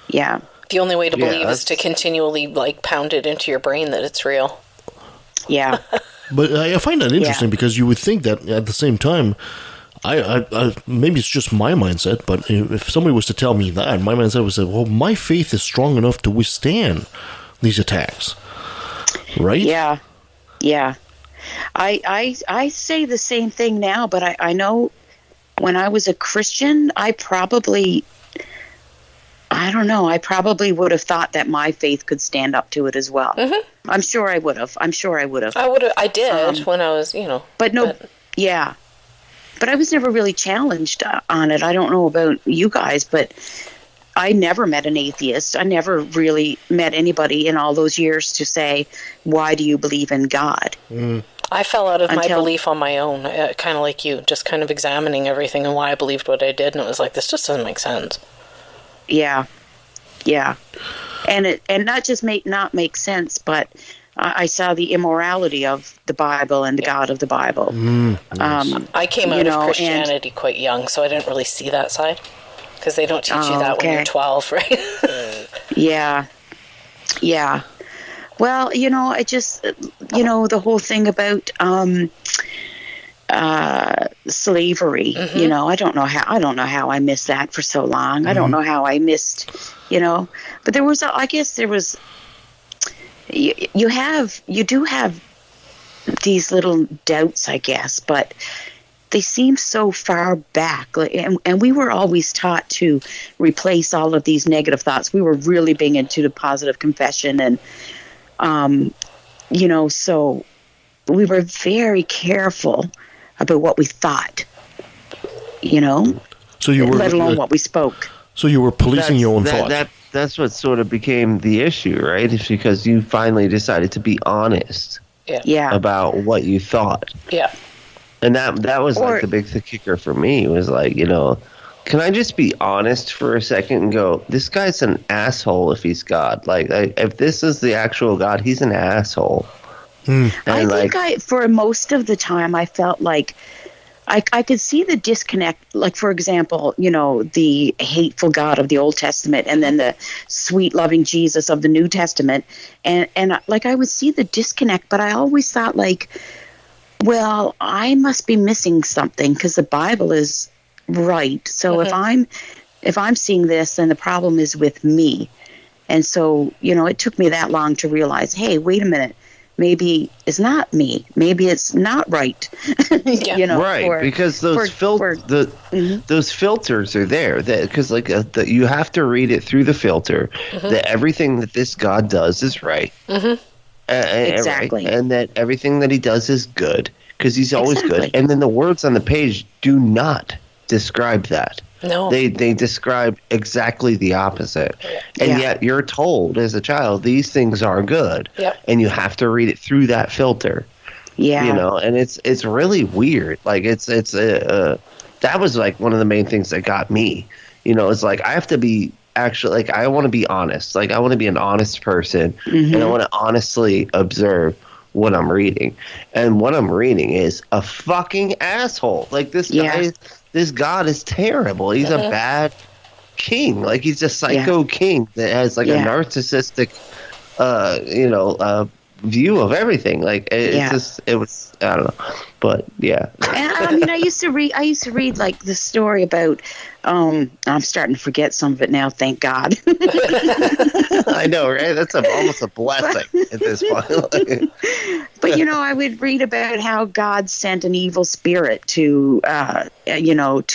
O: Yeah.
E: The only way to believe is to continually pound it into your brain that it's real.
O: Yeah.
B: But I find that interesting because you would think that at the same time, I maybe it's just my mindset, but if somebody was to tell me that, my mindset would say, well, my faith is strong enough to withstand these attacks, right?
O: Yeah. I say the same thing now, but I know when I was a Christian, I probably would have thought that my faith could stand up to it as well. I'm sure I would have.
E: I did when I was,
O: But I was never really challenged on it. I don't know about you guys, but I never met an atheist. I never really met anybody in all those years to say, why do you believe in God?
E: I fell out of my belief on my own, kind of like you, just kind of examining everything and why I believed what I did. And it was like, this just doesn't make sense.
O: Yeah. And not just not make sense, but I saw the immorality of the Bible and the God of the Bible.
E: I came out of Christianity quite young, so I didn't really see that side because they don't teach you that when you're 12, right?
O: Yeah. Well, I just, the whole thing about slavery. I don't know how I missed that for so long. I don't know how I missed, but there was, you do have these little doubts, I guess, but they seem so far back. And we were always taught to replace all of these negative thoughts. We were really big into the positive confession. And, so we were very careful about what we thought,
B: So you were,
O: let alone what we spoke.
B: So you were policing your own thoughts.
F: That's what sort of became the issue, right? It's because you finally decided to be honest about what you thought.
E: Yeah.
F: And that was like the big kicker for me. It was like, can I just be honest for a second and go, this guy's an asshole if he's God. Like, if this is the actual God, he's an asshole.
O: I think for most of the time, I felt like I could see the disconnect, like, for example, the hateful God of the Old Testament and then the sweet, loving Jesus of the New Testament. And I would see the disconnect, but I always thought, well, I must be missing something because the Bible is right. So if I'm seeing this, then the problem is with me. And so, it took me that long to realize, hey, wait a minute. Maybe it's not me. Maybe it's not right.
F: Right? Because those those filters are there. Because you have to read it through the filter. That everything that this God does is right.
O: Exactly.
F: Right? And that everything that he does is good because he's always good. And then the words on the page do not describe that.
E: No.
F: They describe exactly the opposite. And yet you're told as a child these things are good.
E: Yep.
F: And you have to read it through that filter.
O: Yeah.
F: And it's really weird. Like that was like one of the main things that got me. It's like I have to be actually I want to be honest. Like I want to be an honest person and I want to honestly observe what I'm reading. And what I'm reading is a fucking asshole. Like, this guy, this God is terrible. He's a bad king. Like, he's a psycho king that has, like, a narcissistic, view of everything. Like, it was, I don't know. But, yeah.
O: And, I mean, I used to read, like, the story about, I'm starting to forget some of it now, thank God.
F: I know, right? That's almost a blessing at this point.
O: But, I would read about how God sent an evil spirit to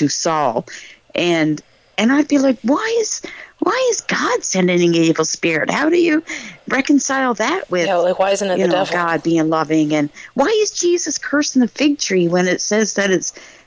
O: Saul. And I'd be like, why is God sending an evil spirit? How do you reconcile that with,
E: why isn't it the devil?
O: God being loving? And why is Jesus cursing the fig tree when it says that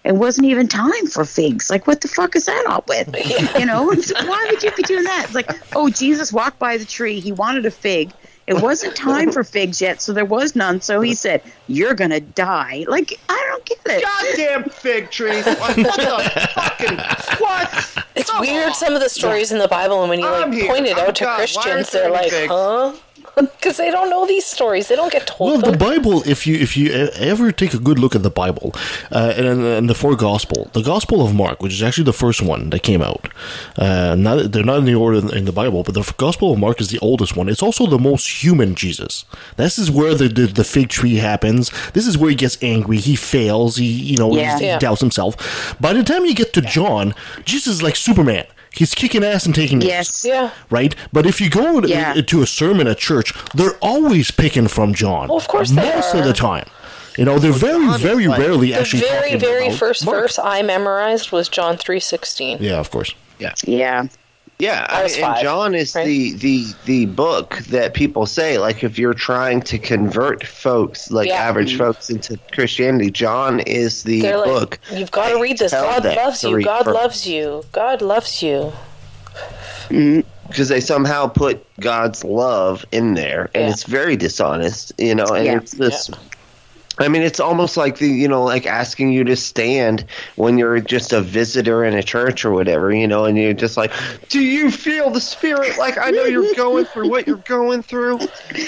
O: it wasn't even time for figs? Like, what the fuck is that all with? Why would you be doing that? It's like, oh, Jesus walked by the tree. He wanted a fig. It wasn't time for figs yet, so there was none. So he said, "You're gonna die." Like, I don't get it.
F: Goddamn fig trees! What the fucking what?
E: It's weird. Some of the stories in the Bible, and when you point it out to Christians, they're like, "Huh?" Because they don't know these stories. They don't get told.
B: Well,
E: them.
B: the Bible, if you ever take a good look at the Bible, and the four Gospel, the Gospel of Mark, which is actually the first one that came out, they're not in the order in the Bible, but the Gospel of Mark is the oldest one. It's also the most human Jesus. This is where the fig tree happens. This is where he gets angry. He fails. He doubts himself. By the time you get to John, Jesus is like Superman. He's kicking ass and taking names.
E: Yeah.
B: Right? But if you go to a sermon at church, they're always picking from John.
E: Well, of course they are.
B: Most of the time. They're very rarely actually talking about
E: The very first verse I memorized was John 3:16.
B: Yeah, of course.
F: Yeah.
O: Yeah.
F: Yeah, and John is the book that people say, like, if you're trying to convert folks, like average folks, into Christianity, John is the book.
E: Like, you've got to read this. God loves you. God loves you. God loves you.
F: Because they somehow put God's love in there, and it's very dishonest, and it's this... I mean, it's almost like like asking you to stand when you're just a visitor in a church or whatever, and you're just like, do you feel the Spirit? Like, I know you're going through what you're going through,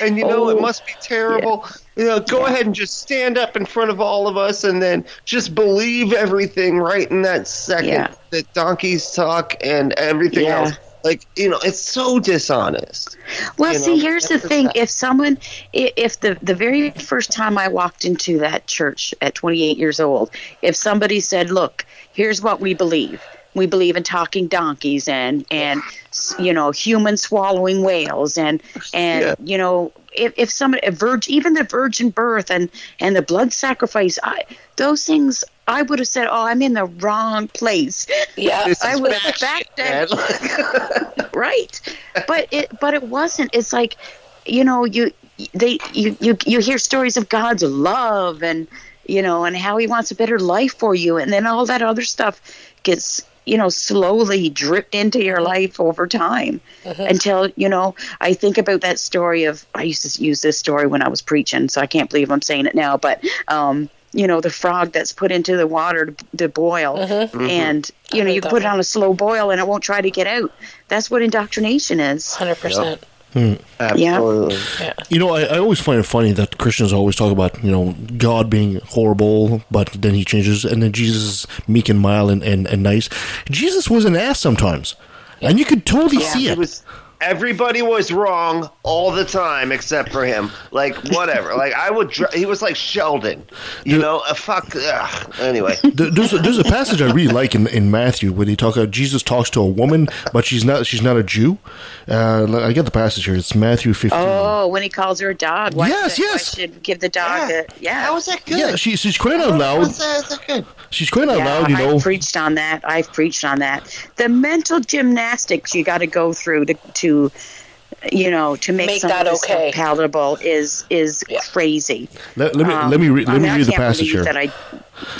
F: and it must be terrible. Go ahead and just stand up in front of all of us and then just believe everything right in that second that donkeys talk and everything else. Like, it's so dishonest.
O: Well, see, here's the thing. If the very first time I walked into that church at 28 years old, if somebody said, look, here's what we believe. We believe in talking donkeys and human swallowing whales and if somebody, even the virgin birth and the blood sacrifice, those things, I would have said, "Oh, I'm in the wrong place."
E: Yeah,
O: I would have backed down. Right, but it wasn't. It's like, you hear stories of God's love and and how He wants a better life for you, and then all that other stuff gets slowly dripped into your life over time until, I think about that story of, I used to use this story when I was preaching, so I can't believe I'm saying it now, but, the frog that's put into the water to boil and, you put it on a slow boil and it won't try to get out. That's what indoctrination is.
E: 100%.
F: Absolutely.
E: Yeah.
B: I always find it funny that Christians always talk about, God being horrible, but then he changes, and then Jesus is meek and mild and nice. Jesus was an ass sometimes, and you could totally see it.
F: Everybody was wrong all the time except for him. Like, whatever. Like, he was like Sheldon. Anyway.
B: There's a passage I really like in Matthew where Jesus talks to a woman, but she's not a Jew. I get the passage here. It's Matthew 15.
O: Oh, when he calls her a dog.
B: Yes.
O: Why should give the dog
F: How was that good?
B: Yeah, she's crying out loud.
F: How's that good?
B: She's crying out loud,
O: I've preached on that. The mental gymnastics you got to go through to make some
E: that
O: of this
E: okay.
O: stuff palatable is crazy.
B: Let me read the passage here.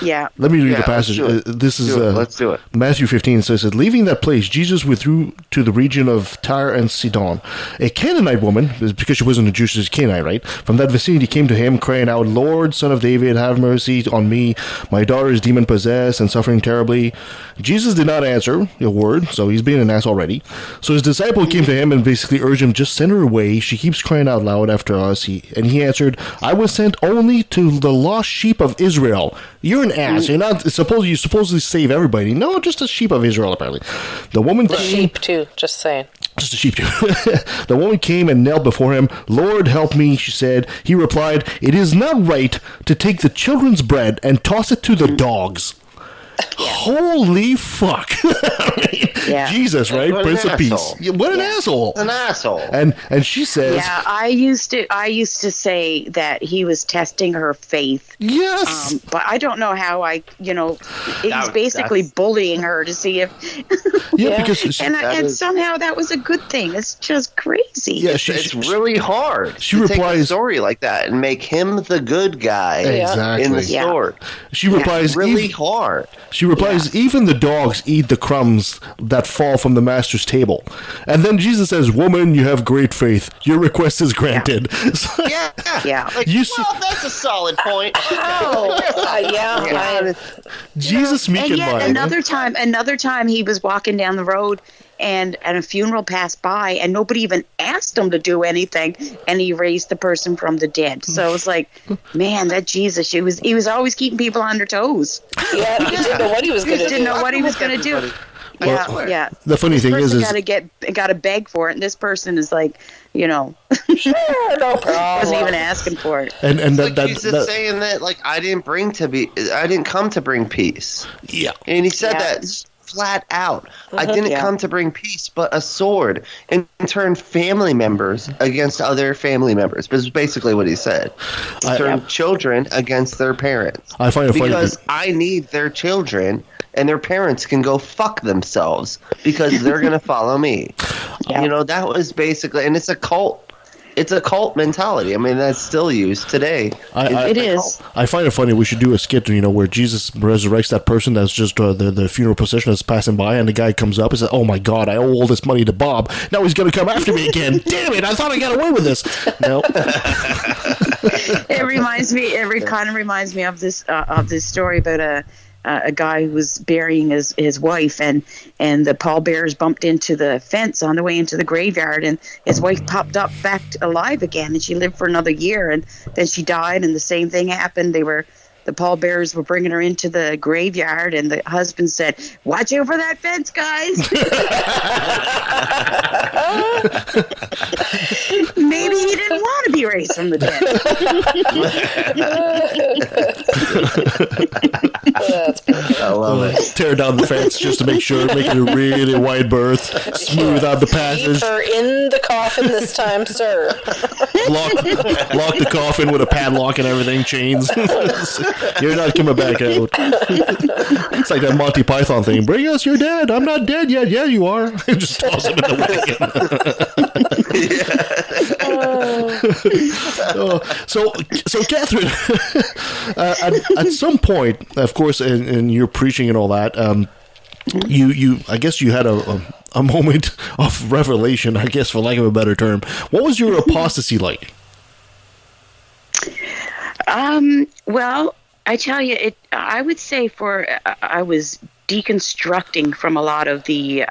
O: Yeah.
B: Let me read the
F: Yeah,
B: passage.
F: let's do it.
B: Matthew 15 says that leaving that place, Jesus withdrew to the region of Tyre and Sidon. A Canaanite woman, because she wasn't a Jew, she was a Canaanite, right? From that vicinity came to him, crying out, Lord, Son of David, have mercy on me. My daughter is demon-possessed and suffering terribly. Jesus did not answer a word, so he's being an ass already. So his disciple came to him and basically urged him, just send her away. She keeps crying out loud after us. He answered, I was sent only to the lost sheep of Israel. You're an ass. You're not you supposedly save everybody. No, just a sheep of Israel, apparently. The woman
E: sheep too, just saying.
B: Just a sheep too. The woman came and knelt before him. Lord, help me, she said. He replied, it is not right to take the children's bread and toss it to the dogs. Holy fuck. I mean, Jesus, right? Prince of Peace. What an asshole.
F: An asshole.
B: And she says,
O: yeah, I used to say that he was testing her faith.
B: Yes.
O: But I don't know how he's basically bullying her to see if
B: because
O: and somehow that was a good thing. It's just crazy.
F: Yeah, it's really hard
B: she
F: to
B: replies,
F: take a story like that and make him the good guy in the story.
B: She replies,
F: really hard.
B: She replies, even the dogs eat the crumbs that fall from the master's table. And then Jesus says, woman, you have great faith. Your request is granted. So,
F: Like, that's a solid point.
B: Jesus, meek and mild.
O: Another time he was walking down the road and a funeral passed by and nobody even asked him to do anything, and he raised the person from the dead. So it was like, man, that Jesus, he was always keeping people on their toes.
E: Yeah, he didn't know what he was going to do.
O: Didn't know what he was going to do. Yeah.
B: The funny thing is
O: got to beg for it, and this person is like, sure, no problem. Wasn't even asking for it.
B: And
F: Jesus saying that, like, I didn't come to bring peace.
B: Yeah,
F: and he said that flat out. I didn't come to bring peace, but a sword, and turn family members against other family members. This is basically what he said. Turn children against their parents.
B: I find it funny
F: because I need their children, and their parents can go fuck themselves because they're going to follow me. That was basically, and it's a cult. It's a cult mentality. I mean, that's still used today.
O: It is.
B: I find it funny. We should do a skit, where Jesus resurrects that person that's just the funeral procession that's passing by, and the guy comes up and says, "Oh my God, I owe all this money to Bob. Now he's going to come after me again. Damn it! I thought I got away with this." No.
O: It kind of reminds me of this story about a guy who was burying his wife, and the pallbearers bumped into the fence on the way into the graveyard, and his wife popped up back alive again, and she lived for another year, and then she died, and the same thing happened. The pallbearers were bringing her into the graveyard, and the husband said, "Watch out for that fence, guys." Maybe he didn't want to be raised from the dead.
F: I love it.
B: Tear down the fence just to make sure, make it a really wide berth, smooth out the passage.
E: Keep her in the coffin this time, sir.
B: Lock the coffin with a padlock and everything, chains. You're not coming back out. It's like that Monty Python thing. Bring us your dead. I'm not dead yet. Yeah, you are. Just toss him in the wagon. So Catherine, at some point, of course, in your preaching and all that, you I guess you had a moment of revelation, I guess, for lack of a better term. What was your apostasy like?
O: Well, I tell you, I would say I was deconstructing from a lot of the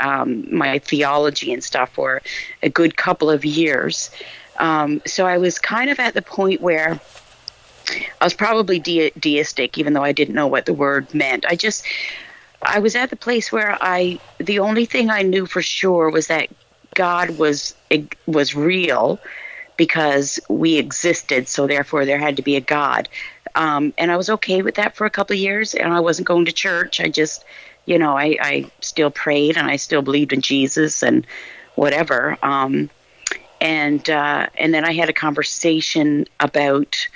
O: my theology and stuff for a good couple of years. So I was kind of at the point where I was probably deistic, even though I didn't know what the word meant. I was at the place where the only thing I knew for sure was that God was real, because we existed, so therefore there had to be a God. And I was okay with that for a couple of years, and I wasn't going to church. I just, I still prayed, and I still believed in Jesus and whatever. And then I had a conversation about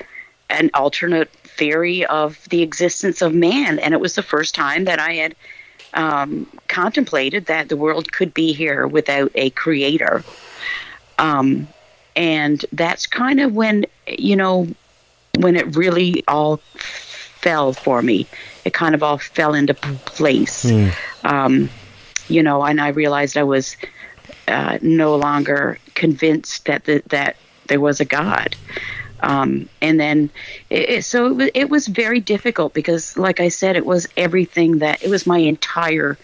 O: an alternate theory of the existence of man, and it was the first time that I had contemplated that the world could be here without a creator. And that's kind of when it really all fell for me. It kind of all fell into place. You know, and I realized I was no longer convinced that that there was a God. And then, it was very difficult because, like I said, it was everything it was my entire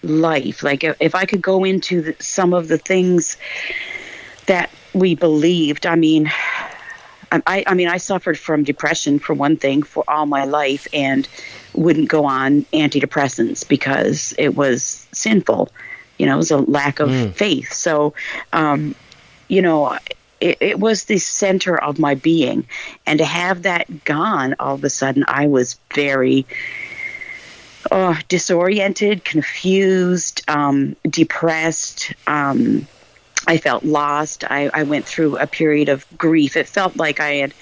O: life. Like, if I could go into some of the things that we believed, I mean, I suffered from depression, for one thing, for all my life, and wouldn't go on antidepressants because it was sinful. You know, it was a lack of faith. So, you know, it was the center of my being. And to have that gone, all of a sudden, I was very disoriented, confused, depressed. I felt lost. I went through a period of grief. It felt like I had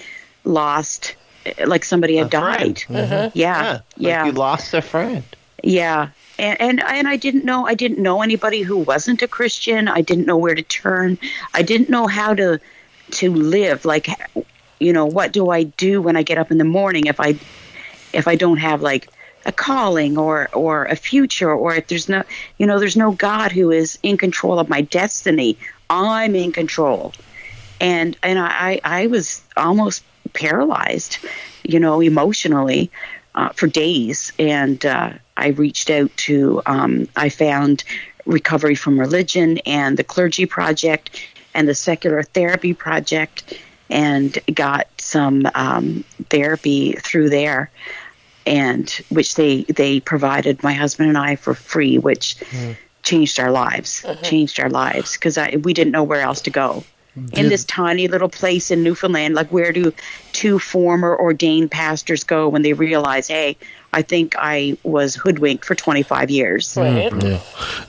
O: lost, like somebody had died.
F: Mm-hmm.
O: Yeah.
F: Like you lost a friend.
O: Yeah. And I didn't know anybody who wasn't a Christian. I didn't know where to turn. I didn't know how to live. Like, you know, what do I do when I get up in the morning if I don't have like a calling or a future, or if there's no God who is in control of my destiny. I'm in control. And I was almost paralyzed, you know, emotionally for days. And I reached out to, I found Recovery from Religion and the Clergy Project and the Secular Therapy Project, and got some therapy through there, and which they provided my husband and I for free, which changed our lives, because we didn't know where else to go. In this tiny little place in Newfoundland, like, where do two former ordained pastors go when they realize, hey, I think I was hoodwinked for 25 years.
B: Yeah.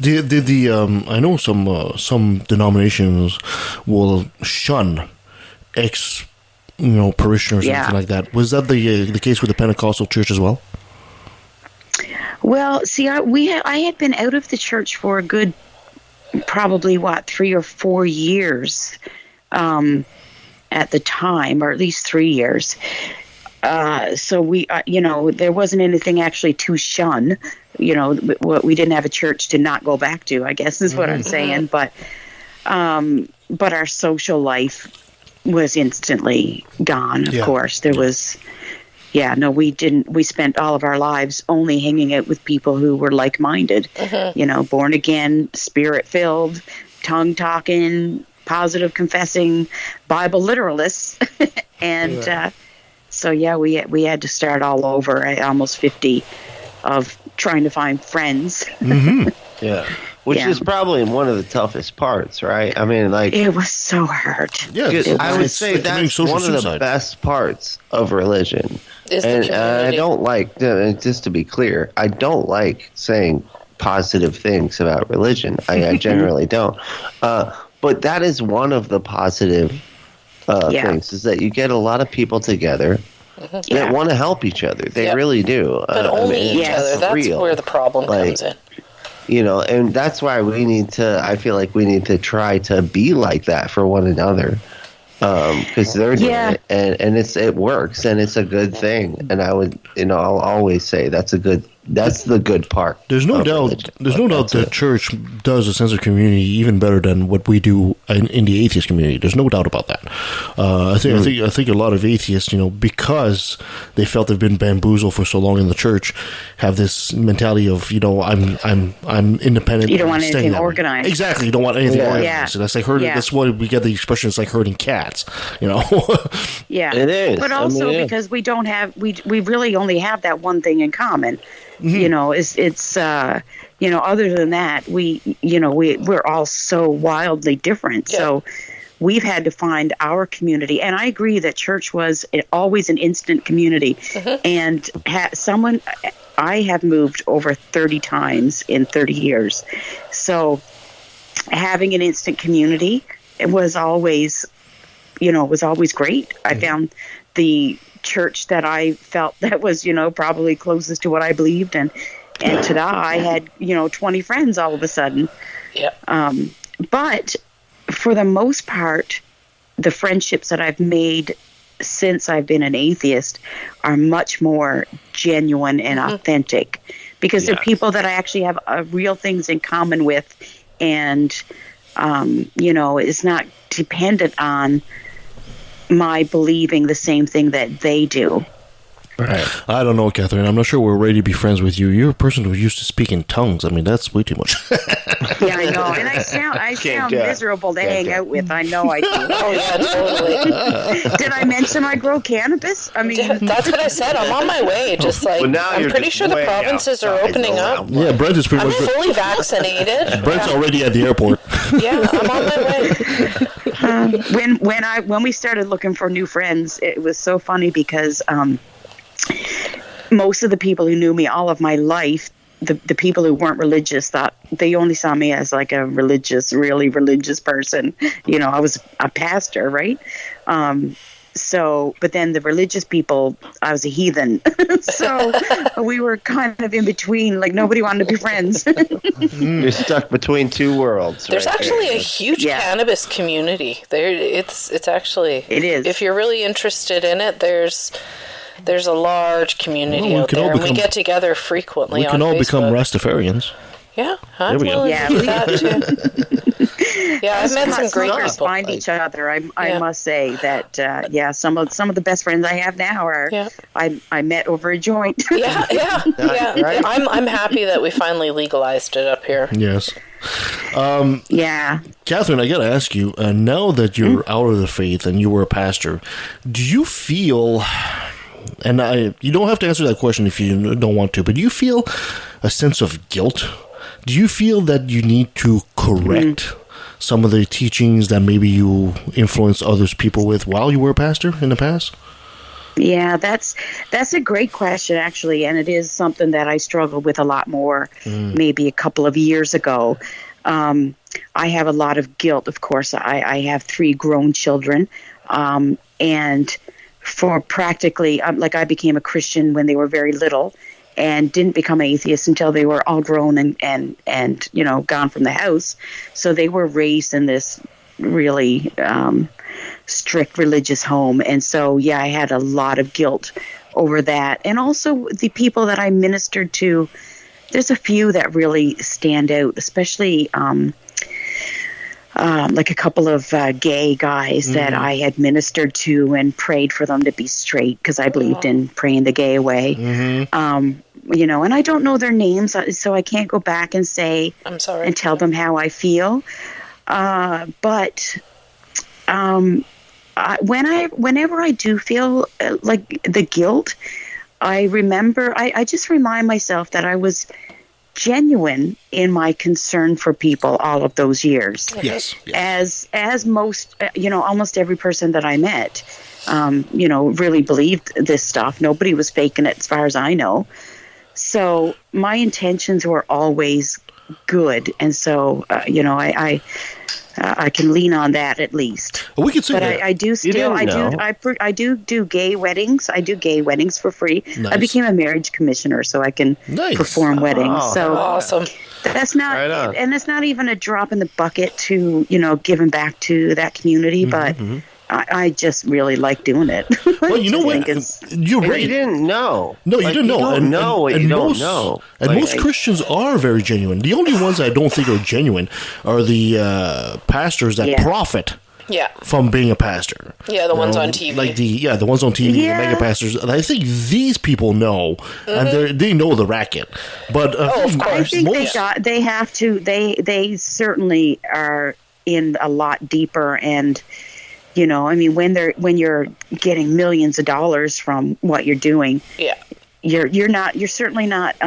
B: I know some denominations will shun parishioners or anything like that. Was that the case with the Pentecostal church as well?
O: Well, see, I had been out of the church for a good, probably 3 or 4 years at the time, or at least 3 years. So we, there wasn't anything actually to shun. You know, we didn't have a church to not go back to, I guess is what I'm saying. But our social life was instantly gone. Of course, there was. Yeah, no, we didn't. We spent all of our lives only hanging out with people who were like-minded, you know, born again, spirit-filled, tongue-talking, positive confessing, Bible literalists. And so, yeah, we had to start all over at almost 50 of trying to find friends.
F: Yeah. Which is probably one of the toughest parts, right? I mean, like,
O: it was so hard.
F: Yeah, I would say that's one of the best parts of religion. And I don't like, just to be clear, I don't like saying positive things about religion. I generally don't. But that is one of the positive things, is that you get a lot of people together that want to help each other. They really do.
E: But only each other. That's where the problem comes in.
F: You know, and that's why I feel like we need to try to be like that for one another, because they're doing it, and it works, and it's a good thing. And I would, I'll always say that's the good part.
B: There's no doubt. There's no doubt the church does a sense of community even better than what we do in the atheist community. There's no doubt about that. I think a lot of atheists, because they felt they've been bamboozled for so long in the church, have this mentality of, I'm independent.
O: You don't want anything organized.
B: Exactly. You don't want anything organized. And that's like herding. That's why we get the expression. It's like herding cats.
O: Yeah,
F: it is.
O: But also because we don't have we really only have that one thing in common. It's other than that, we're all so wildly different. Yeah. So we've had to find our community. And I agree that church was always an instant community. And I have moved over 30 times in 30 years. So having an instant community, it was always great. I found the church that I felt that was, probably closest to what I believed, and ta-da, I had, 20 friends all of a sudden.
E: Yeah.
O: But for the most part, the friendships that I've made since I've been an atheist are much more genuine and authentic, because they're people that I actually have real things in common with, and it's not dependent on my believing the same thing that they do.
B: Right. I don't know, Catherine. I'm not sure we're ready to be friends with you. You're a person who used to speak in tongues. I mean, that's way too much.
O: Yeah, I know. And I sound miserable to hang out with. I know I do.
E: Oh, yeah, totally.
O: Did I mention I grow cannabis? I mean,
E: that's what I said. I'm on my way. Just like,
F: Well, now
E: I'm
F: you're
E: pretty
F: just
E: sure the
F: way
E: provinces are
F: outside
E: opening
F: the
E: up.
B: Yeah, Brent is pretty
E: I'm
B: much...
E: fully vaccinated.
B: Brent's already at the airport.
E: Yeah, I'm on my way.
O: When we started looking for new friends, it was so funny because most of the people who knew me all of my life, the people who weren't religious, thought they only saw me as like a really religious person. I was a pastor, right? But then the religious people, I was a heathen. So we were kind of in between, like nobody wanted to be friends.
F: You're stuck between two worlds.
E: There's actually a huge cannabis community. It's actually...
O: It is.
E: If you're really interested in it, there's a large community out there, and we get together frequently on Facebook.
B: We can all become Rastafarians.
E: Yeah, I'm willing to do that too. Yeah, I've met some great people.
O: Find each other. I must say that some of the best friends I have now are I met over a joint.
E: Yeah.
F: Right?
E: I'm happy that we finally legalized it up here.
B: Yes. Catherine, I gotta ask you, now that you're out of the faith and you were a pastor, do you feel, and you don't have to answer that question if you don't want to, but do you feel a sense of guilt? Do you feel that you need to correct some of the teachings that maybe you influenced others people with while you were a pastor in the past?
O: Yeah, that's a great question, actually, and it is something that I struggled with a lot more maybe a couple of years ago. I have a lot of guilt, of course. I have 3 grown children, and for practically, I became a Christian when they were very little, and didn't become atheists until they were all grown and gone from the house. So they were raised in this really strict religious home. And so, I had a lot of guilt over that. And also the people that I ministered to, there's a few that really stand out, especially like a couple of gay guys that I had ministered to and prayed for them to be straight, because I believed in praying the gay away. And I don't know their names, so I can't go back and say,
E: I'm sorry,
O: and tell them how I feel. But whenever I do feel like the guilt, I remember, I just remind myself that I was genuine in my concern for people all of those years.
B: Yes.
O: As most, almost every person that I met, really believed this stuff. Nobody was faking it as far as I know. So my intentions were always good. And so, I can lean on that at least.
B: We could say
O: but
B: that.
O: I do still, I do gay weddings. I do gay weddings for free.
B: Nice.
O: I became a marriage commissioner, so I can perform weddings. So
E: awesome.
O: That's not, and it's not even a drop in the bucket to, giving back to that community, but I just really like doing it.
B: Well, you know what? You're right.
F: You didn't know.
B: No, you didn't know.
F: You don't know what you don't know.
B: And most Christians are very genuine. The only ones I don't think are genuine are the pastors that profit from being a pastor.
E: Yeah, the ones on TV.
B: Like the ones on TV, the mega pastors. And I think these people know, and they know the racket. But
E: of course,
O: I think they have to. They certainly are in a lot deeper and. When you're getting millions of dollars from what you're doing, you're certainly not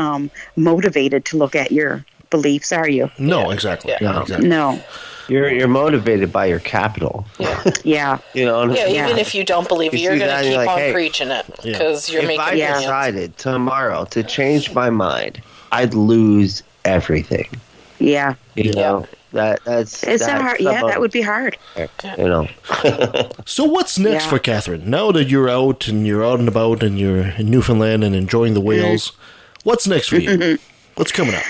O: motivated to look at your beliefs, are you?
B: No, exactly. Yeah. Exactly.
O: No.
F: You're motivated by your capital.
O: Yeah.
E: Even if you don't believe it, you're going to keep on preaching it because you're making
F: millions. If I decided tomorrow to change my mind, I'd lose everything.
O: Yeah.
F: That's
O: hard. That would be hard.
B: So what's next for Catherine? Now that you're out and about and you're in Newfoundland and enjoying the whales, what's next for you? What's coming up?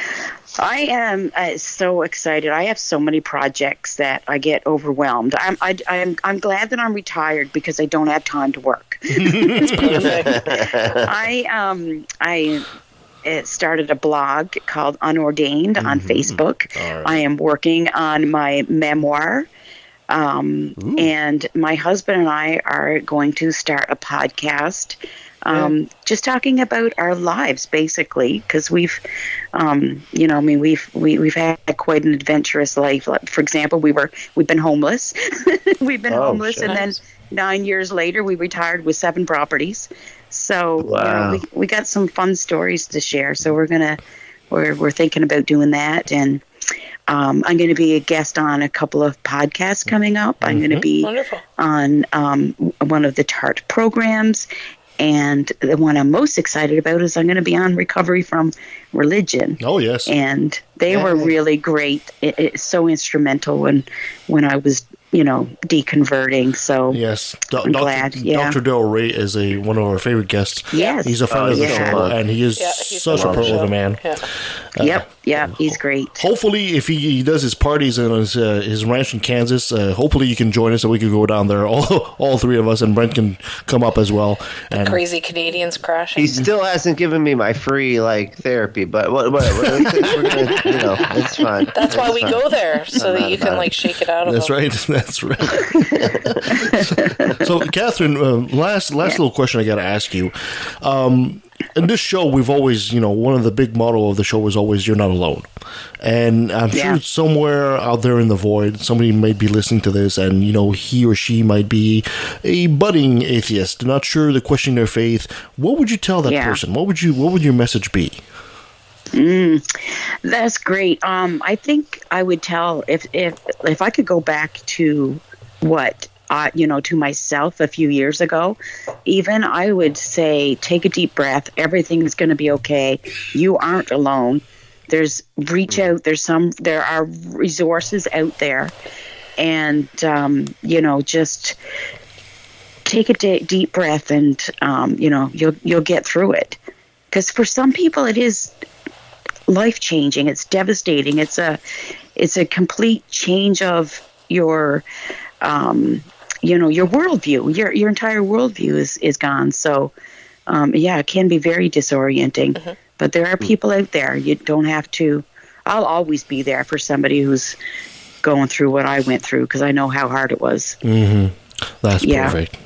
O: I am so excited. I have so many projects that I get overwhelmed. I'm glad that I'm retired because I don't have time to work. I started a blog called Unordained on Facebook. Right. I am working on my memoir. And my husband and I are going to start a podcast. Just talking about our lives, basically, because we've, we've had quite an adventurous life. Like, for example, we've been homeless. We've been homeless, and then 9 years later, we retired with 7 properties. So we got some fun stories to share. So we're thinking about doing that, and I'm going to be a guest on a couple of podcasts coming up. I'm going to be on one of the TART programs. And the one I'm most excited about is I'm going to be on Recovery from Religion.
B: Oh, yes.
O: And they were really great. It's so instrumental when I was, deconverting. So
B: yes,
O: I'm glad. Yeah.
B: Dr. Del Rey is one of our favorite guests.
O: Yes.
B: He's a friend of the show, and he is such a pro of a man.
O: Yeah. He's great.
B: Hopefully, if he does his parties and his ranch in Kansas, hopefully you can join us and we can go down there, all 3 of us, and Brent can come up as well. And
E: crazy Canadians crashing.
F: He still hasn't given me my free therapy, but we're gonna, it's fine.
E: That's why we go there, so that you can shake it out of
B: That's
E: them.
B: right. That's right. So, Catherine, last little question I got to ask you. In this show, we've always, one of the big motto of the show is always, you're not alone. And I'm sure somewhere out there in the void, somebody might be listening to this and, he or she might be a budding atheist, not sure they're questioning their faith. What would you tell that person? What would your message be?
O: That's great. I think I would tell if I could go back to to myself a few years ago, even I would say, take a deep breath. Everything's going to be okay. You aren't alone. Reach out. There are resources out there, and just take a deep breath, and you'll get through it. Because for some people, it is life-changing. It's devastating. It's a complete change of your your worldview. Your entire worldview is gone. So it can be very disorienting. But there are people out there. You don't have to. I'll always be there for somebody who's going through what I went through, because I know how hard it was.
B: That's perfect.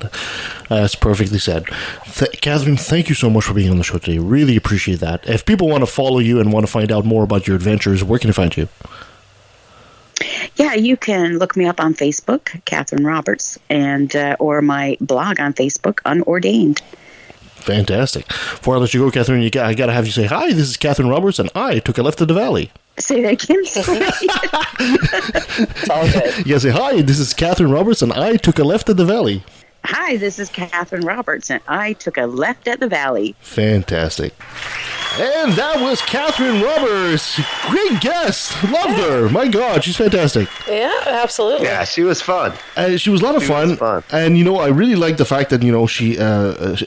B: That's perfectly said. Catherine, thank you so much for being on the show today. Really appreciate that. If people want to follow you and want to find out more about your adventures, where can they find you?
O: Yeah, you can look me up on Facebook, Katherine Roberts, and or my blog on Facebook, Unordained.
B: Fantastic. Before I let you go, Catherine, I got to have you say, hi, this is Katherine Roberts, and I took a left at the valley.
O: Say that again.
E: It's all good.
B: You say, hi, this is Katherine Roberts, and I took a left at the valley.
O: Hi, this is Katherine Roberts, and I took a left at the valley.
B: Fantastic. And that was Katherine Roberts. Great guest. Loved her. My God, she's fantastic.
E: Yeah, absolutely.
F: Yeah, she was fun.
B: She was a lot of fun. And, I really like the fact that,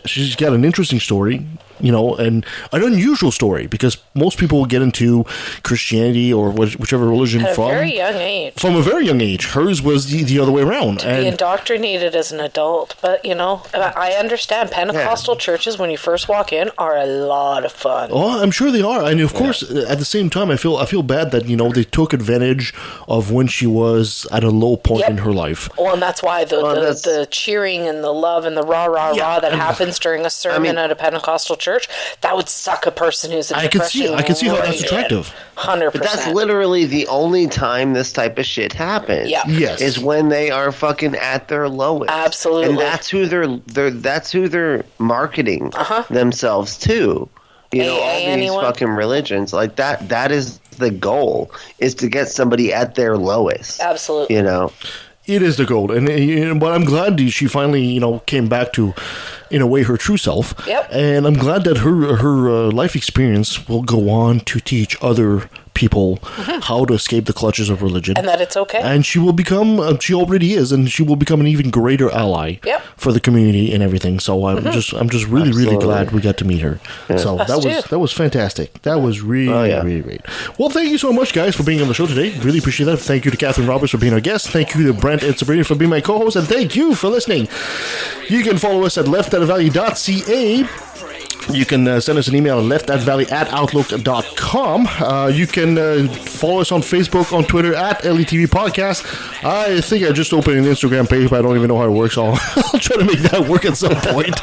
B: she's got an interesting story. And an unusual story, because most people will get into Christianity or whichever religion
E: At a very young age.
B: From a very young age. Hers was the other way around.
E: To be indoctrinated as an adult. But, I understand Pentecostal churches, when you first walk in, are a lot of fun.
B: Oh, I'm sure they are. And, of course, at the same time, I feel bad that, they took advantage of when she was at a low point in her life.
E: Well, and that's why the cheering and the love and the rah that happens during a sermon at a Pentecostal church, that would suck a person who's in depression.
B: I can see how that's attractive.
E: 100%.
F: But that's literally the only time this type of shit happens.
E: Yeah.
B: Yes.
F: Is when they are fucking at their lowest.
E: Absolutely.
F: And that's who they're marketing themselves to. All these fucking religions, like that is the goal, is to get somebody at their lowest.
E: Absolutely.
B: It is the goal, but I'm glad she finally, came back to in a way, her true self.
E: Yep.
B: And I'm glad that her life experience will go on to teach other people how to escape the clutches of religion.
E: And that it's okay.
B: And she will become, she already is, and she will become an even greater ally for the community and everything. So I'm just really, really glad we got to meet her. Yeah. So that was fantastic. That was really great. Well, thank you so much, guys, for being on the show today. Really appreciate that. Thank you to Katherine Roberts for being our guest. Thank you to Brent and Sabrina for being my co-host. And thank you for listening. You can follow us at leftatvalley.ca. You can send us an email at leftatvalley@outlook.com. You can follow us on Facebook, on Twitter at LATV Podcast. I think I just opened an Instagram page, but I don't even know how it works. I'll try to make that work at some point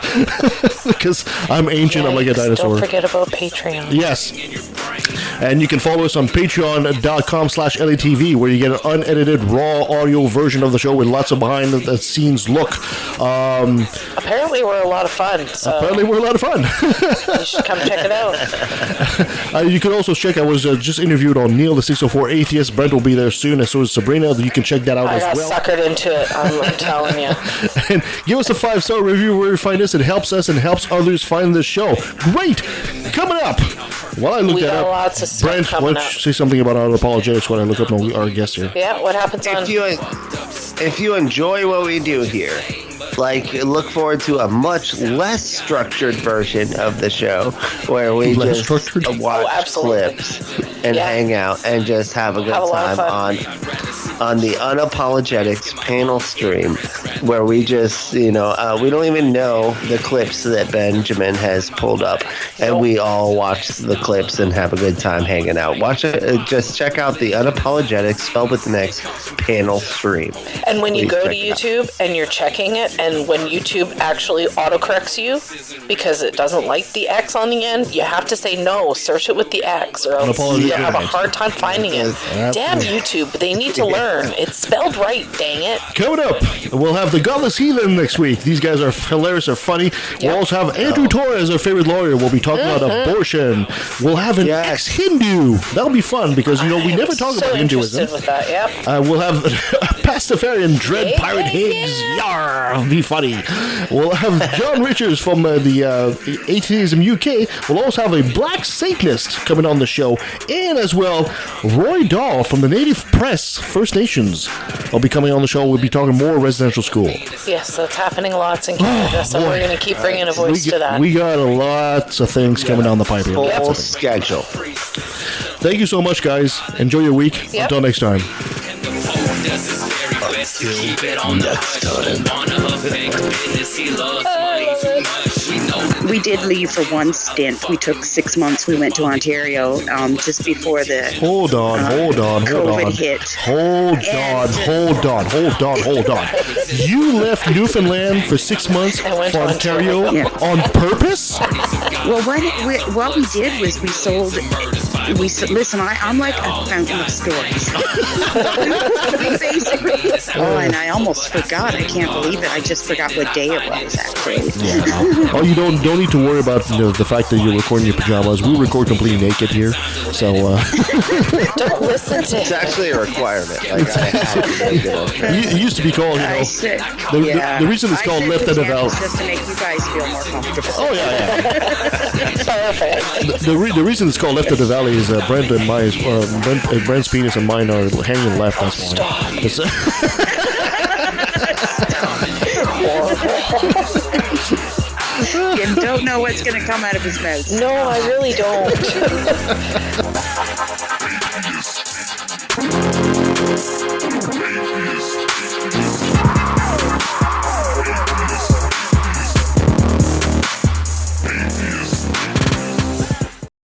B: because I'm ancient. I'm like a dinosaur.
E: Don't forget about Patreon.
B: Yes. And you can follow us on patreon.com/LATV, where you get an unedited, raw audio version of the show with lots of behind-the-scenes look.
E: Apparently, we're a lot of fun. You should come check it out.
B: You can also check, I was just interviewed on Neil the 604 Atheist. Brent will be there soon, and so is Sabrina. You can check that out as well.
E: I got suckered into it, I'm telling you.
B: And give us a 5-star review where you find us. It helps us and helps others find this show. Great! Coming up, while I look that up,
E: lots of stuff
B: Brent, why don't you say something about our apologetics while I look up our guest here?
E: Yeah, what happens
F: if you enjoy what we do here, look forward to a much less structured version of the show where we just watch clips and hang out and just have a good time on the Unapologetics panel stream, where we just, we don't even know the clips that Benjamin has pulled up, and we all watch the clips and have a good time hanging out. Watch it. Just check out the Unapologetics, spelled with an X, panel stream.
E: And when you go to YouTube and you're checking it, and when YouTube actually autocorrects you because it doesn't like the X on the end, you have to say no, search it with the X, or else you'll have a hard time finding it. Damn YouTube, they need to learn. It's spelled right, dang it.
B: Coming up, we'll have the Godless Heathen next week. These guys are hilarious, they're funny. We'll also have Andrew Torres, our favorite lawyer. We'll be talking about abortion. We'll have an ex-Hindu. That'll be fun because, we never talk about Hinduism.
E: With that, yep.
B: We'll have Pastafarian Dread Pirate Higgs. Yar! It'll be funny. We'll have John Richards from the Atheism UK. We'll also have a Black Satanist coming on the show. And as well, Roy Dahl from the Native Press First Nations. I'll be coming on the show. We'll be talking more residential school.
E: Yes, that's happening lots in Canada, so we're going to keep bringing a voice to that.
B: We got lots of things coming down the pipe here.
F: Full schedule.
B: Thank you so much, guys. Enjoy your week.
E: Yep.
B: Until next time.
O: We did leave for one stint. We took 6 months. We went to Ontario just before the
B: Hold on.
O: COVID hit.
B: Hold on. You left Newfoundland for 6 months for Ontario on purpose?
O: Well, what we did was we sold. Listen, I'm like a fountain of stories. Basically. And I almost forgot. I can't believe it. I just forgot what day it was, actually.
B: Yeah. Oh, you don't need to worry about the fact that you're recording your pajamas. We record completely naked here, so.
E: Don't listen to
F: It's actually a requirement. I have to make it.
B: It used to be called, the reason it's called Left at the Valley.
O: Just to make you guys feel more comfortable.
B: Oh, yeah.
E: Perfect.
B: The reason it's called Left at the Valley is Brent and Brent's penis and mine are hanging left. That's why.
O: You don't know what's going to come out of his mouth.
E: No, I really don't.